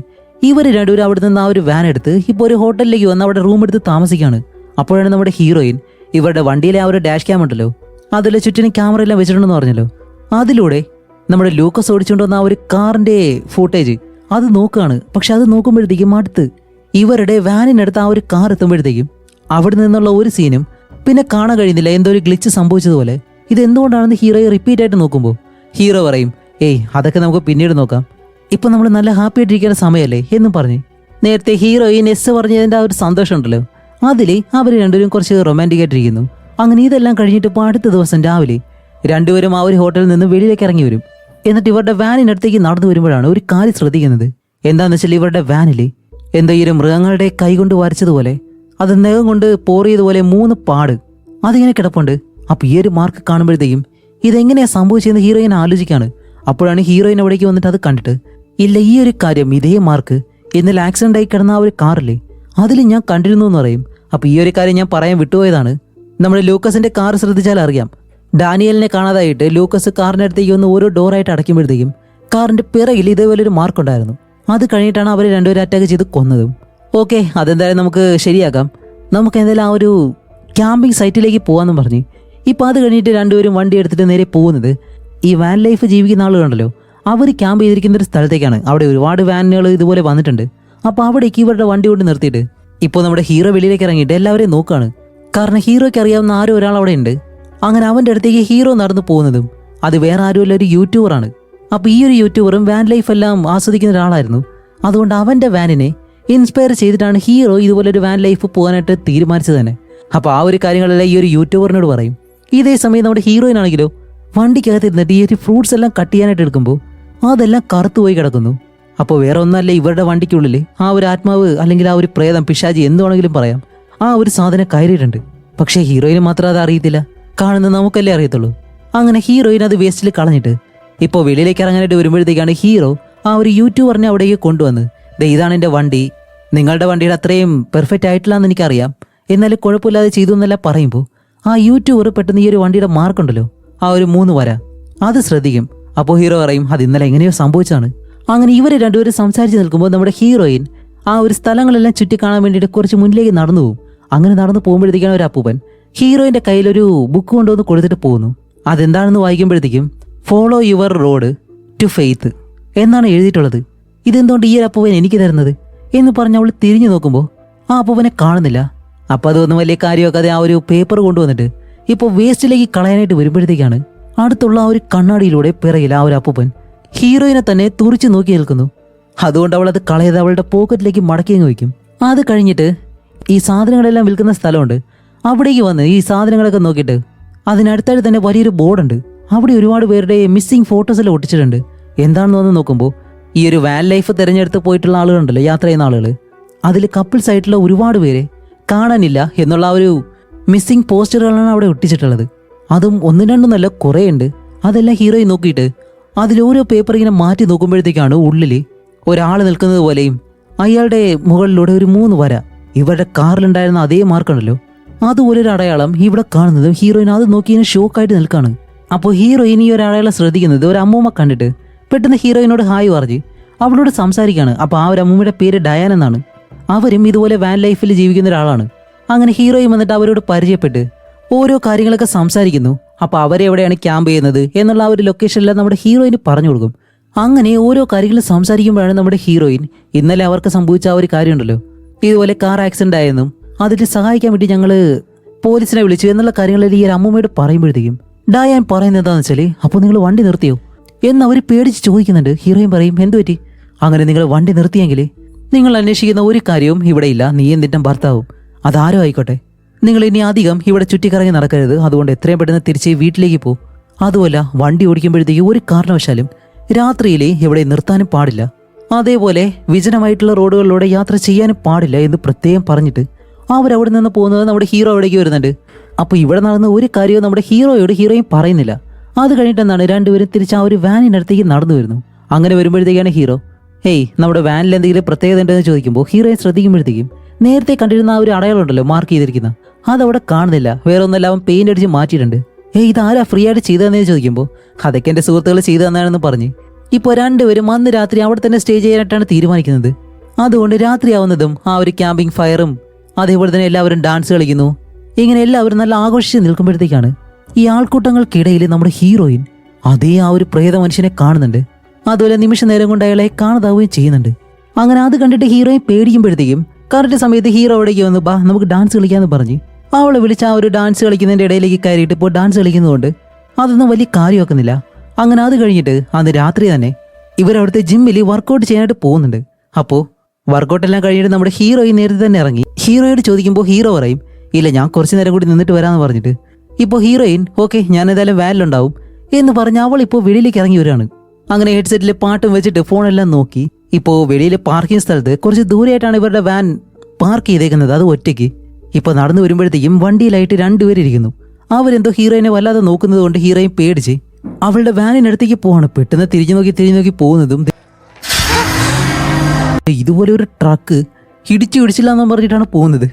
ഇവർ രണ്ടുപേരും അവിടെ നിന്ന് ആ ഒരു വാൻ എടുത്ത് ഇപ്പോൾ ഒരു ഹോട്ടലിലേക്ക് വന്ന് അവിടെ റൂം എടുത്ത് താമസിക്കുകയാണ്. അപ്പോഴാണ് നമ്മുടെ ഹീറോയിൻ ഇവരുടെ വണ്ടിയിലെ ആ ഒരു ഡാഷ് ക്യാം ഉണ്ടല്ലോ അതിലെ ചുറ്റിനും ക്യാമറ എല്ലാം വെച്ചിട്ടുണ്ടെന്ന് പറഞ്ഞല്ലോ, അതിലൂടെ നമ്മുടെ ലൂക്കസ് ഓടിച്ചുകൊണ്ട് വന്ന ആ ഒരു കാറിന്റെ ഫൂട്ടേജ് അത് നോക്കുകയാണ്. പക്ഷെ അത് നോക്കുമ്പോഴത്തേക്കും അടുത്ത് ഇവരുടെ വാനിനടുത്ത് ആ ഒരു കാർ എത്തുമ്പോഴത്തേക്കും അവിടെ നിന്നുള്ള ഒരു സീനും പിന്നെ കാണാൻ കഴിയുന്നില്ല. എന്തോ ഒരു ഗ്ലിച്ച് സംഭവിച്ചതുപോലെ. ഇത് എന്തുകൊണ്ടാണെന്ന് ഹീറോയെ റിപ്പീറ്റ് ആയിട്ട് നോക്കുമ്പോൾ ഹീറോ പറയും ഏയ് അതൊക്കെ നമുക്ക് പിന്നീട് നോക്കാം, ഇപ്പൊ നമ്മൾ നല്ല ഹാപ്പി ആയിട്ടിരിക്കേണ്ട സമയമല്ലേ എന്നും പറഞ്ഞ് നേരത്തെ ഹീറോയിൻ എസ് പറഞ്ഞതിന്റെ ആ ഒരു സന്തോഷം ഉണ്ടല്ലോ അതിൽ അവർ രണ്ടുപേരും കുറച്ച് റൊമാൻറ്റിക് ആയിട്ടിരിക്കുന്നു. അങ്ങനെ ഇതെല്ലാം കഴിഞ്ഞിട്ട് ഇപ്പോൾ അടുത്ത ദിവസം രാവിലെ രണ്ടുപേരും ആ ഒരു ഹോട്ടലിൽ നിന്ന് വെളിയിലേക്ക് ഇറങ്ങി വരും. എന്നിട്ട് ഇവരുടെ വാനിനടുത്തേക്ക് നടന്നു വരുമ്പോഴാണ് ഒരു കാര്യം ശ്രദ്ധിക്കുന്നത്. എന്താന്ന് വെച്ചാൽ ഇവരുടെ വാനിൽ എന്തോ ഈ ഒരു മൃഗങ്ങളുടെ കൈ കൊണ്ട് വരച്ചതുപോലെ അത് നഖം കൊണ്ട് പോറിയതുപോലെ 3 പാട് അതിങ്ങനെ കിടപ്പുണ്ട്. അപ്പൊ ഈ ഒരു മാർക്ക് കാണുമ്പോഴത്തേക്കും ഇതെങ്ങനെയാ സംഭവിച്ചതെന്ന് ഹീറോയിൻ ആലോചിക്കാണ്. അപ്പോഴാണ് ഹീറോയിൻ അവിടേക്ക് വന്നിട്ട് അത് കണ്ടിട്ട് ഇല്ല ഈ ഒരു കാര്യം ഇതേ മാർക്ക് ഇന്നലെ ആക്സിഡന്റ് ആയി കിടന്ന ആ ഒരു കാറില്ലേ അതിൽ ഞാൻ കണ്ടിരുന്നു എന്ന് പറയും. അപ്പൊ ഈ ഒരു കാര്യം ഞാൻ പറയാൻ വിട്ടുപോയതാണ്. നമ്മുടെ ലൂക്കസിന്റെ കാർ ശ്രദ്ധിച്ചാൽ അറിയാം, ഡാനിയലിനെ കാണാതായിട്ട് ലൂക്കസ് കാറിനടുത്തേക്ക് വന്ന് ഓരോ ഡോറായിട്ട് അടയ്ക്കുമ്പോഴത്തേക്കും കാറിന്റെ പിറകിൽ ഇതേപോലെ ഒരു മാർക്ക് ഉണ്ടായിരുന്നു. അത് കഴിഞ്ഞിട്ടാണ് അവർ രണ്ടുപേരും അറ്റാക്ക് ചെയ്ത് കൊന്നതും. ഓക്കെ അതെന്തായാലും നമുക്ക് ശരിയാക്കാം, നമുക്ക് എന്തായാലും ആ ഒരു ക്യാമ്പിംഗ് സൈറ്റിലേക്ക് പോകാമെന്നും പറഞ്ഞ് ഇപ്പം അത് കഴിഞ്ഞിട്ട് രണ്ടുപേരും വണ്ടി എടുത്തിട്ട് നേരെ പോകുന്നത് ഈ വാൻ ലൈഫ് ജീവിക്കുന്ന ആളുകളുണ്ടല്ലോ അവർ ക്യാമ്പ് ചെയ്തിരിക്കുന്ന ഒരു സ്ഥലത്തേക്കാണ്. അവിടെ ഒരുപാട് വാനുകൾ ഇതുപോലെ വന്നിട്ടുണ്ട്. അപ്പോൾ അവിടേക്ക് ഇവരുടെ വണ്ടി കൊണ്ട് നിർത്തിയിട്ട് ഇപ്പോൾ നമ്മുടെ ഹീറോ വെളിയിലേക്ക് ഇറങ്ങിയിട്ട് എല്ലാവരെയും നോക്കുകയാണ്. കാരണം ഹീറോയ്ക്ക് അറിയാവുന്ന ആരും ഒരാൾ അവിടെ ഉണ്ട്. അങ്ങനെ അവൻ്റെ അടുത്തേക്ക് ഹീറോ നടന്നു പോകുന്നതും അത് വേറെ ആരുമല്ല ഒരു യൂട്യൂബറാണ്. അപ്പോൾ ഈ ഒരു യൂട്യൂബറും വാൻ ലൈഫ് എല്ലാം ആസ്വദിക്കുന്ന ഒരാളായിരുന്നു. അതുകൊണ്ട് അവൻ്റെ വാനിനെ ഇൻസ്പയർ ചെയ്തിട്ടാണ് ഹീറോ ഇതുപോലെ ഒരു വാൻ ലൈഫ് പോകാനായിട്ട് തീരുമാനിച്ചത് തന്നെ. അപ്പോൾ ആ ഒരു കാര്യങ്ങളെല്ലാം ഈ ഒരു യൂട്യൂബറിനോട് പറയും. ഇതേ സമയം നമ്മുടെ ഹീറോയിൻ ആണെങ്കിലോ വണ്ടിക്കകത്തിരുന്നിട്ട് ഈ ഒരു ഫ്രൂട്ട്സ് എല്ലാം കട്ട് ചെയ്യാനായിട്ട് എടുക്കുമ്പോൾ അതെല്ലാം കറുത്തുപോയി കിടക്കുന്നു. അപ്പോൾ വേറെ ഒന്നല്ല ഇവരുടെ വണ്ടിക്കുള്ളിൽ ആ ഒരു ആത്മാവ് അല്ലെങ്കിൽ ആ ഒരു പ്രേതം പിശാചി എന്തുവാണെങ്കിലും പറയാം ആ ഒരു സാധനം കയറിയിട്ടുണ്ട്. പക്ഷേ ഹീറോയിന് മാത്രം അത് അറിയത്തില്ല, കാണുന്നത് നമുക്കല്ലേ അറിയത്തുള്ളൂ. അങ്ങനെ ഹീറോയിൻ അത് വേസ്റ്റിൽ കളഞ്ഞിട്ട് ഇപ്പോൾ വെളിയിലേക്ക് ഇറങ്ങാനായിട്ട് വരുമ്പോഴത്തേക്കാണ് ഹീറോ ആ ഒരു യൂട്യൂബറിനെ അവിടേക്ക് കൊണ്ടുവന്ന് ഇതാണ് എൻ്റെ വണ്ടി, നിങ്ങളുടെ വണ്ടിയുടെ അത്രയും പെർഫെക്റ്റ് ആയിട്ടില്ല എന്ന് എനിക്കറിയാം, എന്നാലും കുഴപ്പമില്ലാതെ ചെയ്തു എന്നല്ല പറയുമ്പോൾ ആ യൂട്യൂബർ പെട്ടെന്ന് ഈ ഒരു വണ്ടിയുടെ മാർക്കുണ്ടല്ലോ ആ ഒരു 3 വര അത് ശ്രദ്ധിക്കും. അപ്പോൾ ഹീറോ പറയും അത് ഇന്നലെ എങ്ങനെയോ സംഭവിച്ചാണ്. അങ്ങനെ ഇവർ രണ്ടുപേരും സംസാരിച്ച് നിൽക്കുമ്പോൾ നമ്മുടെ ഹീറോയിൻ ആ ഒരു സ്ഥലങ്ങളെല്ലാം ചുറ്റി കാണാൻ വേണ്ടിയിട്ട് കുറച്ച് മുന്നിലേക്ക് നടന്നു പോകും. അങ്ങനെ നടന്നു പോകുമ്പോഴത്തേക്കാണ് ഒരു അപ്പൂപ്പൻ ഹീറോയിന്റെ കയ്യിലൊരു ബുക്ക് കൊണ്ടുവന്ന് കൊടുത്തിട്ട് പോകുന്നു. അതെന്താണെന്ന് വായിക്കുമ്പോഴത്തേക്കും follow your road to faith എന്നാണ് എഴുതിയിട്ടുള്ളത്. ഇതെന്തുകൊണ്ട് ഈ ഒരു അപ്പൂവൻ എനിക്ക് തരുന്നത് എന്ന് പറഞ്ഞ് അവൾ തിരിഞ്ഞു നോക്കുമ്പോൾ ആ അപ്പൂവനെ കാണുന്നില്ല. അപ്പോൾ അതൊന്നും വലിയ കാര്യമാക്കാതെ ആ ഒരു പേപ്പർ കൊണ്ടുവന്നിട്ട് ഇപ്പോൾ വേസ്റ്റിലേക്ക് കളയാനായിട്ട് വരുമ്പോഴത്തേക്കാണ് അടുത്തുള്ള ആ ഒരു കണ്ണാടിയിലൂടെ പിറകിൽ ആ ഒരു അപ്പൂപ്പൻ ഹീറോയിനെ തന്നെ തുറിച്ചു നോക്കി നിൽക്കുന്നു. അതുകൊണ്ട് അവൾ അത് കളയാതെ അവളുടെ പോക്കറ്റിലേക്ക് മടക്കി അങ്ങ് വയ്ക്കും. അത് കഴിഞ്ഞിട്ട് ഈ സാധനങ്ങളെല്ലാം വിൽക്കുന്ന സ്ഥലമുണ്ട്, അവിടേക്ക് വന്ന് ഈ സാധനങ്ങളൊക്കെ നോക്കിയിട്ട് അതിനടുത്തായിട്ട് തന്നെ വലിയൊരു ബോർഡുണ്ട്. അവിടെ ഒരുപാട് പേരുടെ മിസ്സിംഗ് ഫോട്ടോസ് എല്ലാം ഒട്ടിച്ചിട്ടുണ്ട്. എന്താണെന്ന് വന്ന് നോക്കുമ്പോൾ ഈ ഒരു വാൻ ലൈഫ് തിരഞ്ഞെടുത്ത് പോയിട്ടുള്ള ആളുകളുണ്ടല്ലോ, യാത്ര ചെയ്യുന്ന ആളുകൾ, അതിൽ കപ്പിൾസ് ആയിട്ടുള്ള ഒരുപാട് പേരെ കാണാനില്ല എന്നുള്ള ആ ഒരു മിസ്സിംഗ് പോസ്റ്ററുകളാണ് അവിടെ ഒട്ടിച്ചിട്ടുള്ളത്. അതും ഒന്നും രണ്ടും നല്ല കുറേ ഉണ്ട്. അതെല്ലാം ഹീറോയി നോക്കിയിട്ട് അതിലോരോ പേപ്പർ ഇങ്ങനെ മാറ്റി നോക്കുമ്പോഴത്തേക്കാണ് ഉള്ളിൽ ഒരാൾ നിൽക്കുന്നത് പോലെയും അയാളുടെ മുകളിലൂടെ ഒരു 3 വര, ഇവരുടെ കാറിലുണ്ടായിരുന്ന അതേ മാർക്കുണ്ടല്ലോ അതുപോലെ ഒരു അടയാളം ഇവിടെ കാണുന്നതും ഹീറോയിൻ അത് നോക്കി ഇങ്ങനെ ഷോക്കായിട്ട് നിൽക്കുകയാണ്. അപ്പോൾ ഹീറോയിൻ ഈ ഒരു അടയാളം ശ്രദ്ധിക്കുന്നത് ഒരു അമ്മൂമ്മ കണ്ടിട്ട് പെട്ടെന്ന് ഹീറോയിനോട് ഹായ് പറഞ്ഞ് അവളോട് സംസാരിക്കുകയാണ്. അപ്പോൾ ആ ഒരു അമ്മൂമ്മയുടെ പേര് ഡയാൻ എന്നാണ്. അവരും ഇതുപോലെ വാൻ ലൈഫിൽ ജീവിക്കുന്ന ഒരാളാണ്. അങ്ങനെ ഹീറോയിൻ വന്നിട്ട് അവരോട് പരിചയപ്പെട്ട് ഓരോ കാര്യങ്ങളൊക്കെ സംസാരിക്കുന്നു. അപ്പോൾ അവരെവിടെയാണ് ക്യാമ്പ് ചെയ്യുന്നത് എന്നുള്ള ആ ഒരു ലൊക്കേഷനിലെല്ലാം നമ്മുടെ ഹീറോയിന് പറഞ്ഞു കൊടുക്കും. അങ്ങനെ ഓരോ കാര്യങ്ങളും സംസാരിക്കുമ്പോഴാണ് നമ്മുടെ ഹീറോയിൻ ഇന്നലെ അവർക്ക് സംഭവിച്ച ആ ഒരു കാര്യമുണ്ടല്ലോ, ഇതുപോലെ കാർ ആക്സിഡന്റ് ആയെന്നും അതിൽ സഹായിക്കാൻ വേണ്ടി ഞങ്ങൾ പോലീസിനെ വിളിച്ചു എന്നുള്ള കാര്യങ്ങളിൽ ഈ ഒരു അമ്മൂമ്മയോട് പറയുമ്പോഴത്തേക്കും ഡയാൻ പറയുന്നത് എന്താണെന്ന് വെച്ചാൽ, അപ്പോൾ നിങ്ങൾ വണ്ടി നിർത്തിയോ എന്ന് അവർ പേടിച്ച് ചോദിക്കുന്നുണ്ട്. ഹീറോയിൻ പറയും എന്തു പറ്റി? അങ്ങനെ നിങ്ങൾ വണ്ടി നിർത്തിയെങ്കിൽ നിങ്ങൾ അന്വേഷിക്കുന്ന ഒരു കാര്യവും ഇവിടെ ഇല്ല, നീ എന്നിട്ടും ഭർത്താവും അതാരോ ആയിക്കോട്ടെ, നിങ്ങൾ ഇനി അധികം ഇവിടെ ചുറ്റിക്കറങ്ങി നടക്കരുത്, അതുകൊണ്ട് എത്രയും പെട്ടെന്ന് തിരിച്ച് വീട്ടിലേക്ക് പോ. അതുമല്ല വണ്ടി ഓടിക്കുമ്പോഴത്തേക്ക് ഒരു കാരണവശാലും രാത്രിയിൽ ഇവിടെ നിർത്താനും പാടില്ല, അതേപോലെ വിജനമായിട്ടുള്ള റോഡുകളിലൂടെ യാത്ര ചെയ്യാനും പാടില്ല എന്ന് പ്രത്യേകം പറഞ്ഞിട്ട് അവരവിടെ നിന്ന് പോകുന്നത് നമ്മുടെ ഹീറോ അവിടേക്ക് വരുന്നുണ്ട്. അപ്പോൾ ഇവിടെ നടന്ന ഒരു കാര്യവും നമ്മുടെ ഹീറോയോട് ഹീറോയും പറയുന്നില്ല. അത് കഴിഞ്ഞിട്ട് എന്താണ് രണ്ടുപേരും തിരിച്ച് ആ ഒരു വാനിനടുത്തേക്ക് നടന്നു വരുന്നു. അങ്ങനെ വരുമ്പോഴത്തേക്കാണ് ഹീറോ നമ്മുടെ വാനിൽ എന്തെങ്കിലും പ്രത്യേകത ഉണ്ടെന്ന് ചോദിക്കുമ്പോൾ ഹീറോയെ ശ്രദ്ധിക്കുമ്പോഴത്തേക്കും നേരത്തെ കണ്ടിരുന്ന ആ ഒരു അടയാളം ഉണ്ടല്ലോ മാർക്ക് ചെയ്തിരിക്കുന്ന അതവിടെ കാണുന്നില്ല. വേറെ ഒന്നല്ല, അവൻ പെയിന്റ് അടിച്ച് മാറ്റിയിട്ടുണ്ട്. ഇതാരാ ഫ്രീ ആയിട്ട് ചെയ്തതെന്ന് ചോദിക്കുമ്പോൾ അതൊക്കെ എൻ്റെ സുഹൃത്തുക്കൾ ചെയ്തു തന്നാണെന്ന് പറഞ്ഞ് ഇപ്പോൾ രണ്ടുപേരും അന്ന് രാത്രി അവിടെ തന്നെ സ്റ്റേ ചെയ്യാനായിട്ടാണ് തീരുമാനിക്കുന്നത്. അതുകൊണ്ട് രാത്രിയാവുന്നതും ആ ഒരു ക്യാമ്പിംഗ് ഫയറും അതേപോലെ തന്നെ എല്ലാവരും ഡാൻസ് കളിക്കുന്നു. ഇങ്ങനെ എല്ലാവരും നല്ല ആഘോഷിച്ച് നിൽക്കുമ്പോഴത്തേക്കാണ് ഈ ആൾക്കൂട്ടങ്ങൾക്കിടയിൽ നമ്മുടെ ഹീറോയിൻ അതേ ആ ഒരു പ്രേത മനുഷ്യനെ കാണുന്നുണ്ട്. അതുപോലെ നിമിഷ നേരം കൊണ്ട് അയാളെ കാണാതാവുകയും ചെയ്യുന്നുണ്ട്. അങ്ങനെ അത് കണ്ടിട്ട് ഹീറോയിൻ പേടിക്കുമ്പോഴത്തേക്കും കറക്റ്റ് സമയത്ത് ഹീറോ അവിടേക്ക് വന്ന് ബാ നമുക്ക് ഡാൻസ് കളിക്കാമെന്ന് പറഞ്ഞ് അവളെ വിളിച്ച് ആ ഒരു ഡാൻസ് കളിക്കുന്നതിൻ്റെ ഇടയിലേക്ക് കയറിയിട്ട് ഇപ്പോൾ ഡാൻസ് കളിക്കുന്നതുകൊണ്ട് അതൊന്നും വലിയ കാര്യമാക്കുന്നില്ല. അങ്ങനെ അത് കഴിഞ്ഞിട്ട് അന്ന് രാത്രി തന്നെ ഇവരവിടുത്തെ ജിമ്മിൽ വർക്കൗട്ട് ചെയ്യാനായിട്ട് പോകുന്നുണ്ട്. അപ്പോൾ വർക്കൗട്ടെല്ലാം കഴിഞ്ഞിട്ട് നമ്മുടെ ഹീറോയിൻ നേരത്തെ തന്നെ ഇറങ്ങി. ഹീറോയോട് ചോദിക്കുമ്പോൾ ഹീറോ പറയും ഇല്ല ഞാൻ കുറച്ച് നേരം കൂടി നിന്നിട്ട് വരാമെന്ന് പറഞ്ഞിട്ട് ഇപ്പോൾ ഹീറോയിൻ ഓക്കെ ഞാൻ ഏതായാലും വാനിലുണ്ടാവും എന്ന് പറഞ്ഞ് അവൾ ഇപ്പോൾ വെളിയിലേക്ക് ഇറങ്ങി വരികയാണ്. അങ്ങനെ ഹെഡ്സെറ്റിൽ പാട്ടും വെച്ചിട്ട് ഫോണെല്ലാം നോക്കി ഇപ്പോൾ വെളിയിൽ പാർക്കിംഗ് സ്ഥലത്ത് കുറച്ച് ദൂരെയായിട്ടാണ് ഇവരുടെ വാൻ പാർക്ക് ചെയ്തേക്കുന്നത്, അത് ഒറ്റയ്ക്ക്. ഇപ്പോൾ നടന്നു വരുമ്പോഴത്തേക്കും വണ്ടിയിലായിട്ട് രണ്ടുപേരിയ്ക്കുന്നു. അവരെന്തോ ഹീറോയിനെ വല്ലാതെ നോക്കുന്നത് കൊണ്ട് ഹീറോയിൻ പേടിച്ച് അവളുടെ വാനിനടുത്തേക്ക് പോവാണ്. പെട്ടെന്ന് തിരിഞ്ഞു നോക്കി പോകുന്നതും ഇതുപോലെ ഒരു ട്രക്ക് ഇടിച്ചില്ല എന്ന് പറഞ്ഞിട്ടാണ് പോകുന്നത്.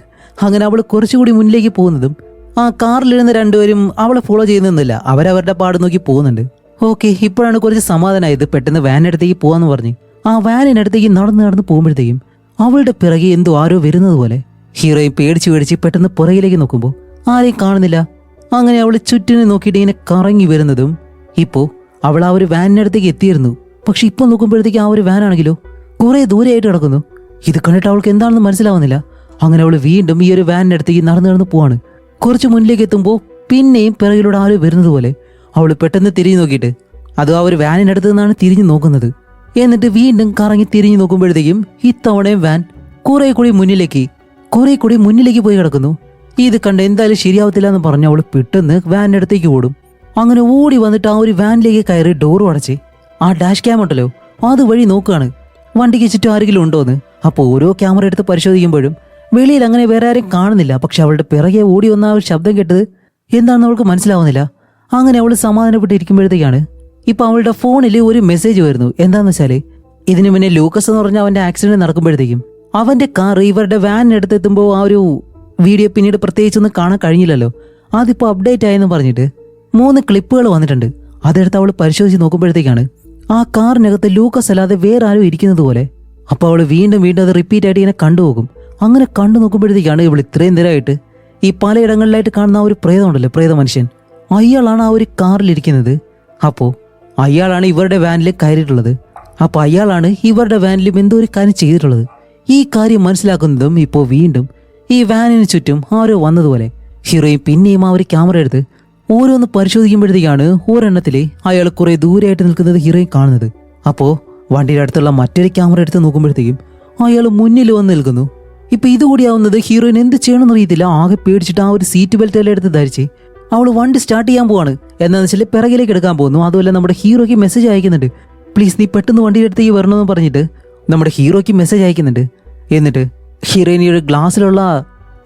അങ്ങനെ അവൾ കുറച്ചുകൂടി മുന്നിലേക്ക് പോകുന്നതും ആ കാറിലിരുന്ന രണ്ടുപേരും അവളെ ഫോളോ ചെയ്യുന്നൊന്നുമില്ല, അവരവരുടെ പാട് നോക്കി പോകുന്നുണ്ട്. ഓക്കെ ഇപ്പോഴാണ് കുറച്ച് സമാധാനമായത്. പെട്ടെന്ന് വാനിനടുത്തേക്ക് പോകാന്ന് പറഞ്ഞ് ആ വാനിനടുത്തേക്ക് നടന്ന് പോകുമ്പോഴത്തേക്കും അവളുടെ പിറകെ എന്തോ ആരോ വരുന്നത് പോലെ ഹീറോയിൻ പേടിച്ച് പെട്ടെന്ന് പുറകിലേക്ക് നോക്കുമ്പോൾ ആരെയും കാണുന്നില്ല. അങ്ങനെ അവൾ ചുറ്റിനെ നോക്കിയിട്ട് ഇങ്ങനെ കറങ്ങി വരുന്നതും ഇപ്പോൾ അവൾ ആ ഒരു വാനിനടുത്തേക്ക് എത്തിയിരുന്നു. പക്ഷെ ഇപ്പൊ നോക്കുമ്പോഴത്തേക്ക് ആ ഒരു വാനാണെങ്കിലോ കുറെ ദൂരെയായിട്ട് കിടക്കുന്നു. ഇത് കണ്ടിട്ട് അവൾക്ക് എന്താണെന്ന് മനസ്സിലാവുന്നില്ല. അങ്ങനെ അവൾ വീണ്ടും ഈ ഒരു വാനിനടുത്തേക്ക് നടന്ന് പോവാണ്. കുറച്ച് മുന്നിലേക്ക് എത്തുമ്പോൾ പിന്നെയും പിറകിലൂടെ ആരോ വരുന്നത് പോലെ അവൾ പെട്ടെന്ന് തിരിഞ്ഞു നോക്കിയിട്ട് അത് ആ ഒരു വാനിനടുത്ത് നിന്നാണ് തിരിഞ്ഞു നോക്കുന്നത്. എന്നിട്ട് വീണ്ടും കറങ്ങി തിരിഞ്ഞു നോക്കുമ്പോഴത്തേക്കും ഇത്തവണയും വാൻ കുറെ കൂടി മുന്നിലേക്ക് പോയി കിടക്കുന്നു. ഇത് കണ്ട് എന്തായാലും ശരിയാവത്തില്ല എന്ന് പറഞ്ഞ് അവൾ പെട്ടെന്ന് വാനിനടുത്തേക്ക് ഓടും. അങ്ങനെ ഓടി വന്നിട്ട് ആ ഒരു വാനിലേക്ക് കയറി ഡോറും അടച്ച് ആ ഡാഷ് ക്യാം ഉണ്ടല്ലോ അതുവഴി നോക്കുകയാണ് വണ്ടിക്ക് ചുറ്റും ആരെങ്കിലും ഉണ്ടോന്ന്. അപ്പോൾ ഓരോ ക്യാമറ എടുത്ത് പരിശോധിക്കുമ്പോഴും വെളിയിൽ അങ്ങനെ വേറെ ആരും കാണുന്നില്ല. പക്ഷെ അവളുടെ പിറകെ ഓടി വന്ന ആ ഒരു ശബ്ദം കേട്ടത് എന്താണെന്ന് അവൾക്ക് മനസ്സിലാവുന്നില്ല. അങ്ങനെ അവൾ സമാധാനപ്പെട്ടിരിക്കുമ്പോഴത്തേക്കാണ് ഇപ്പൊ അവളുടെ ഫോണിൽ ഒരു മെസ്സേജ് വരുന്നു. എന്താന്ന് വെച്ചാല് ഇതിനു മുന്നേ ലൂക്കസ് എന്ന് പറഞ്ഞ അവന്റെ ആക്സിഡന്റ് നടക്കുമ്പോഴത്തേക്കും അവന്റെ കാർ ഇവരുടെ വാനിനടുത്തെത്തുമ്പോൾ ആ ഒരു വീഡിയോ പിന്നീട് പ്രത്യേകിച്ചൊന്നും കാണാൻ കഴിഞ്ഞില്ലല്ലോ, അതിപ്പോ അപ്ഡേറ്റ് ആയെന്ന് പറഞ്ഞിട്ട് 3 ക്ലിപ്പുകൾ വന്നിട്ടുണ്ട്. അതെടുത്ത് അവൾ പരിശോധിച്ച് നോക്കുമ്പോഴത്തേക്കാണ് ആ കാറിനകത്ത് ലൂക്കസ് അല്ലാതെ വേറെ ആരും ഇരിക്കുന്നത് പോലെ. അപ്പോൾ അവൾ വീണ്ടും അത് റിപ്പീറ്റ് ആയിട്ട് ഇങ്ങനെ കണ്ടുപോകും. അങ്ങനെ കണ്ടു നോക്കുമ്പോഴത്തേക്കാണ് ഇവൾ ഇത്രയും നേരമായിട്ട് ഈ പലയിടങ്ങളിലായിട്ട് കാണുന്ന ആ ഒരു പ്രേതമുണ്ടല്ലോ, പ്രേത മനുഷ്യൻ, അയാളാണ് ആ ഒരു കാറിലിരിക്കുന്നത്. അപ്പോൾ അയാളാണ് ഇവരുടെ വാനിൽ കയറിയിട്ടുള്ളത്. അപ്പൊ അയാളാണ് ഇവരുടെ വാനിലും എന്തോ ഒരു കാര്യം ചെയ്തിട്ടുള്ളത്. ഈ കാര്യം മനസ്സിലാക്കുന്നതും ഇപ്പോൾ വീണ്ടും ഈ വാനിന് ചുറ്റും ആരോ വന്നതുപോലെ ഹീറോയിൻ പിന്നെയും ആ ഒരു ക്യാമറ എടുത്ത് ഓരോന്ന് പരിശോധിക്കുമ്പോഴത്തേക്കാണ് ഒരെണ്ണത്തില് അയാൾ കുറെ ദൂരെയായിട്ട് നിൽക്കുന്നത് ഹീറോയിൻ കാണുന്നത്. അപ്പോ വണ്ടിയുടെ അടുത്തുള്ള മറ്റൊരു ക്യാമറ എടുത്ത് നോക്കുമ്പോഴത്തേക്കും അയാൾ മുന്നിൽ വന്ന് നിൽക്കുന്നു. ഇപ്പൊ ഇതുകൂടിയാവുന്നത് ഹീറോയിൻ എന്ത് ചെയ്യണമെന്ന് അറിയത്തില്ല. ആകെ പേടിച്ചിട്ട് ആ ഒരു സീറ്റ് ബെൽറ്റ് എല്ലാം എടുത്ത് ധരിച്ച് അവൾ വണ്ടി സ്റ്റാർട്ട് ചെയ്യാൻ പോവാണ്. എന്താണെന്ന് വെച്ചാൽ പിറകിലേക്ക് എടുക്കാൻ പോകുന്നു. അതുമല്ല നമ്മുടെ ഹീറോയ്ക്ക് മെസ്സേജ് അയക്കുന്നുണ്ട്, പ്ലീസ് നീ പെട്ടെന്ന് വണ്ടിയുടെ അടുത്തേക്ക് വരണമെന്ന് പറഞ്ഞിട്ട് നമ്മുടെ ഹീറോയ്ക്ക് മെസ്സേജ് അയക്കുന്നുണ്ട്. എന്നിട്ട് ഹീറോയിനിയുടെ ഗ്ലാസ്സിലുള്ള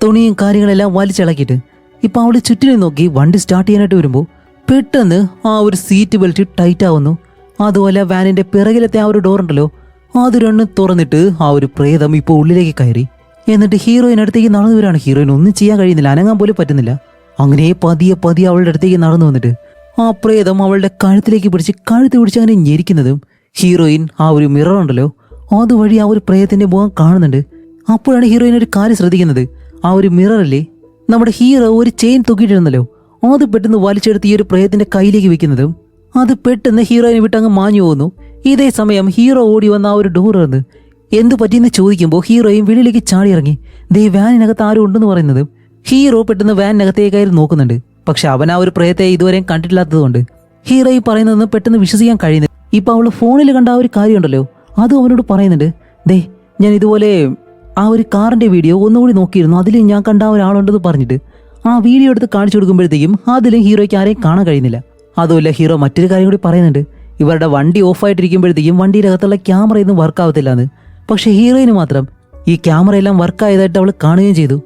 തുണിയും കാര്യങ്ങളെല്ലാം വലിച്ചിളക്കിയിട്ട് ഇപ്പൊ അവള് ചുറ്റിനെ നോക്കി വണ്ടി സ്റ്റാർട്ട് ചെയ്യാനായിട്ട് വരുമ്പോൾ പെട്ടെന്ന് ആ ഒരു സീറ്റ് ബെൽറ്റ് ടൈറ്റ് ആവുന്നു. അതുപോലെ വാനിന്റെ പിറകിലത്തെ ആ ഒരു ഡോർ ഉണ്ടല്ലോ, അത് രണ്ടും തുറന്നിട്ട് ആ ഒരു പ്രേതം ഇപ്പോൾ ഉള്ളിലേക്ക് കയറി. എന്നിട്ട് ഹീറോയിൻ അടുത്തേക്ക് നടന്നു വരാണ്. ഹീറോയിൻ ഒന്നും ചെയ്യാൻ കഴിയുന്നില്ല, അനങ്ങാൻ പോലും പറ്റുന്നില്ല. അങ്ങനെ പതിയെ പതിയെ അവളുടെ അടുത്തേക്ക് നടന്നു വന്നിട്ട് ആ പ്രേതം അവളുടെ കഴുത്ത് പിടിച്ച് അങ്ങനെ ഞെരിക്കുന്നതും ഹീറോയിൻ ആ ഒരു മിറർ ഉണ്ടല്ലോ അതുവഴി ആ ഒരു പ്രേതത്തിന്റെ മുഖം കാണുന്നുണ്ട്. അപ്പോഴാണ് ഹീറോയിൻ ഒരു കാര്യം ശ്രദ്ധിക്കുന്നത്. ആ ഒരു മിററല്ലേ നമ്മുടെ ഹീറോ ഒരു ചെയിൻ തൂക്കിയിട്ടിരുന്നല്ലോ, അത് പെട്ടെന്ന് വലിച്ചെടുത്ത് ഈ ഒരു പ്രേതത്തിന്റെ കയ്യിലേക്ക് വെക്കുന്നതും അത് പെട്ടെന്ന് ഹീറോയിനെ വിട്ടങ്ങ് മാഞ്ഞു പോകുന്നു. ഇതേ സമയം ഹീറോ ഓടി വന്ന ആ ഒരു ഡോർ വന്ന് എന്തു പറ്റിയെന്ന് ചോദിക്കുമ്പോൾ ഹീറോയും വെളിയിലേക്ക് ചാടി ഇറങ്ങി. ദേ വാനിനകത്ത് ആരും ഉണ്ടെന്ന് പറയുന്നത് ഹീറോ പെട്ടെന്ന് വാനിനകത്തേക്കായി നോക്കുന്നുണ്ട്. പക്ഷെ അവൻ ആ ഒരു പ്രേതത്തെ ഇതുവരെയും കണ്ടിട്ടില്ലാത്തതുകൊണ്ട് ഹീറോ ഈ പറയുന്നതെന്ന് പെട്ടെന്ന് വിശ്വസിക്കാൻ കഴിയുന്നത്. ഇപ്പൊ അവള് ഫോണിൽ കണ്ട ആ ഒരു കാര്യമുണ്ടല്ലോ അതും അവനോട് പറയുന്നുണ്ട്. ദേ ഞാൻ ഇതുപോലെ ആ ഒരു കാറിന്റെ വീഡിയോ ഒന്നുകൂടി നോക്കിയിരുന്നു, അതിൽ ഞാൻ കണ്ട ഒരാളുണ്ടെന്ന് പറഞ്ഞിട്ട് ആ വീഡിയോ എടുത്ത് കാണിച്ചു കൊടുക്കുമ്പോഴത്തേക്കും അതിലും ഹീറോയ്ക്ക് ആരെയും കാണാൻ കഴിയുന്നില്ല. അതുമല്ല ഹീറോ മറ്റൊരു കാര്യം കൂടി പറയുന്നുണ്ട്. ഇവരുടെ വണ്ടി ഓഫായിട്ടിരിക്കുമ്പോഴത്തേക്കും വണ്ടിയുടെ അകത്തുള്ള ക്യാമറയൊന്നും വർക്ക് ആവത്തില്ലാന്ന്. പക്ഷെ ഹീറോയിന് മാത്രം ഈ ക്യാമറ എല്ലാം വർക്കായതായിട്ട് അവൾ കാണുകയും ചെയ്തു.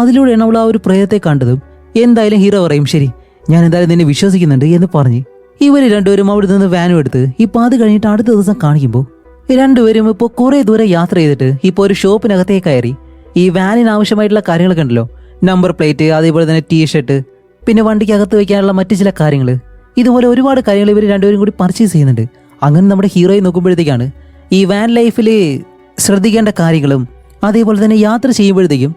അതിലൂടെയാണ് അവൾ ആ ഒരു പ്രേതത്തെ കണ്ടതും. എന്തായാലും ഹീറോ പറയും, ശരി ഞാൻ എന്തായാലും നിന്നെ വിശ്വസിക്കുന്നുണ്ട് എന്ന് പറഞ്ഞ് ഇവർ രണ്ടുപേരും അവിടെ നിന്ന് വാനും എടുത്ത് ഇപ്പൊ അത് കഴിഞ്ഞിട്ട് അടുത്ത ദിവസം കാണിക്കുമ്പോൾ രണ്ടുപേരും ഇപ്പോൾ കുറെ ദൂരെ യാത്ര ചെയ്തിട്ട് ഇപ്പോൾ ഒരു ഷോപ്പിനകത്തേക്ക് കയറി. ഈ വാനിന് ആവശ്യമായിട്ടുള്ള കാര്യങ്ങളൊക്കെ ഉണ്ടല്ലോ, നമ്പർ പ്ലേറ്റ്, അതേപോലെ തന്നെ ടീഷർട്ട്, പിന്നെ വണ്ടിക്ക് അകത്ത് വയ്ക്കാനുള്ള മറ്റു ചില കാര്യങ്ങൾ, ഇതുപോലെ ഒരുപാട് കാര്യങ്ങൾ ഇവർ രണ്ടുപേരും കൂടി പർച്ചേസ് ചെയ്യുന്നുണ്ട്. അങ്ങനെ നമ്മുടെ ഹീറോയെ നോക്കുമ്പോഴത്തേക്കാണ് ഈ വാൻ ലൈഫിൽ ശ്രദ്ധിക്കേണ്ട കാര്യങ്ങളും അതേപോലെ തന്നെ യാത്ര ചെയ്യുമ്പോഴത്തേക്കും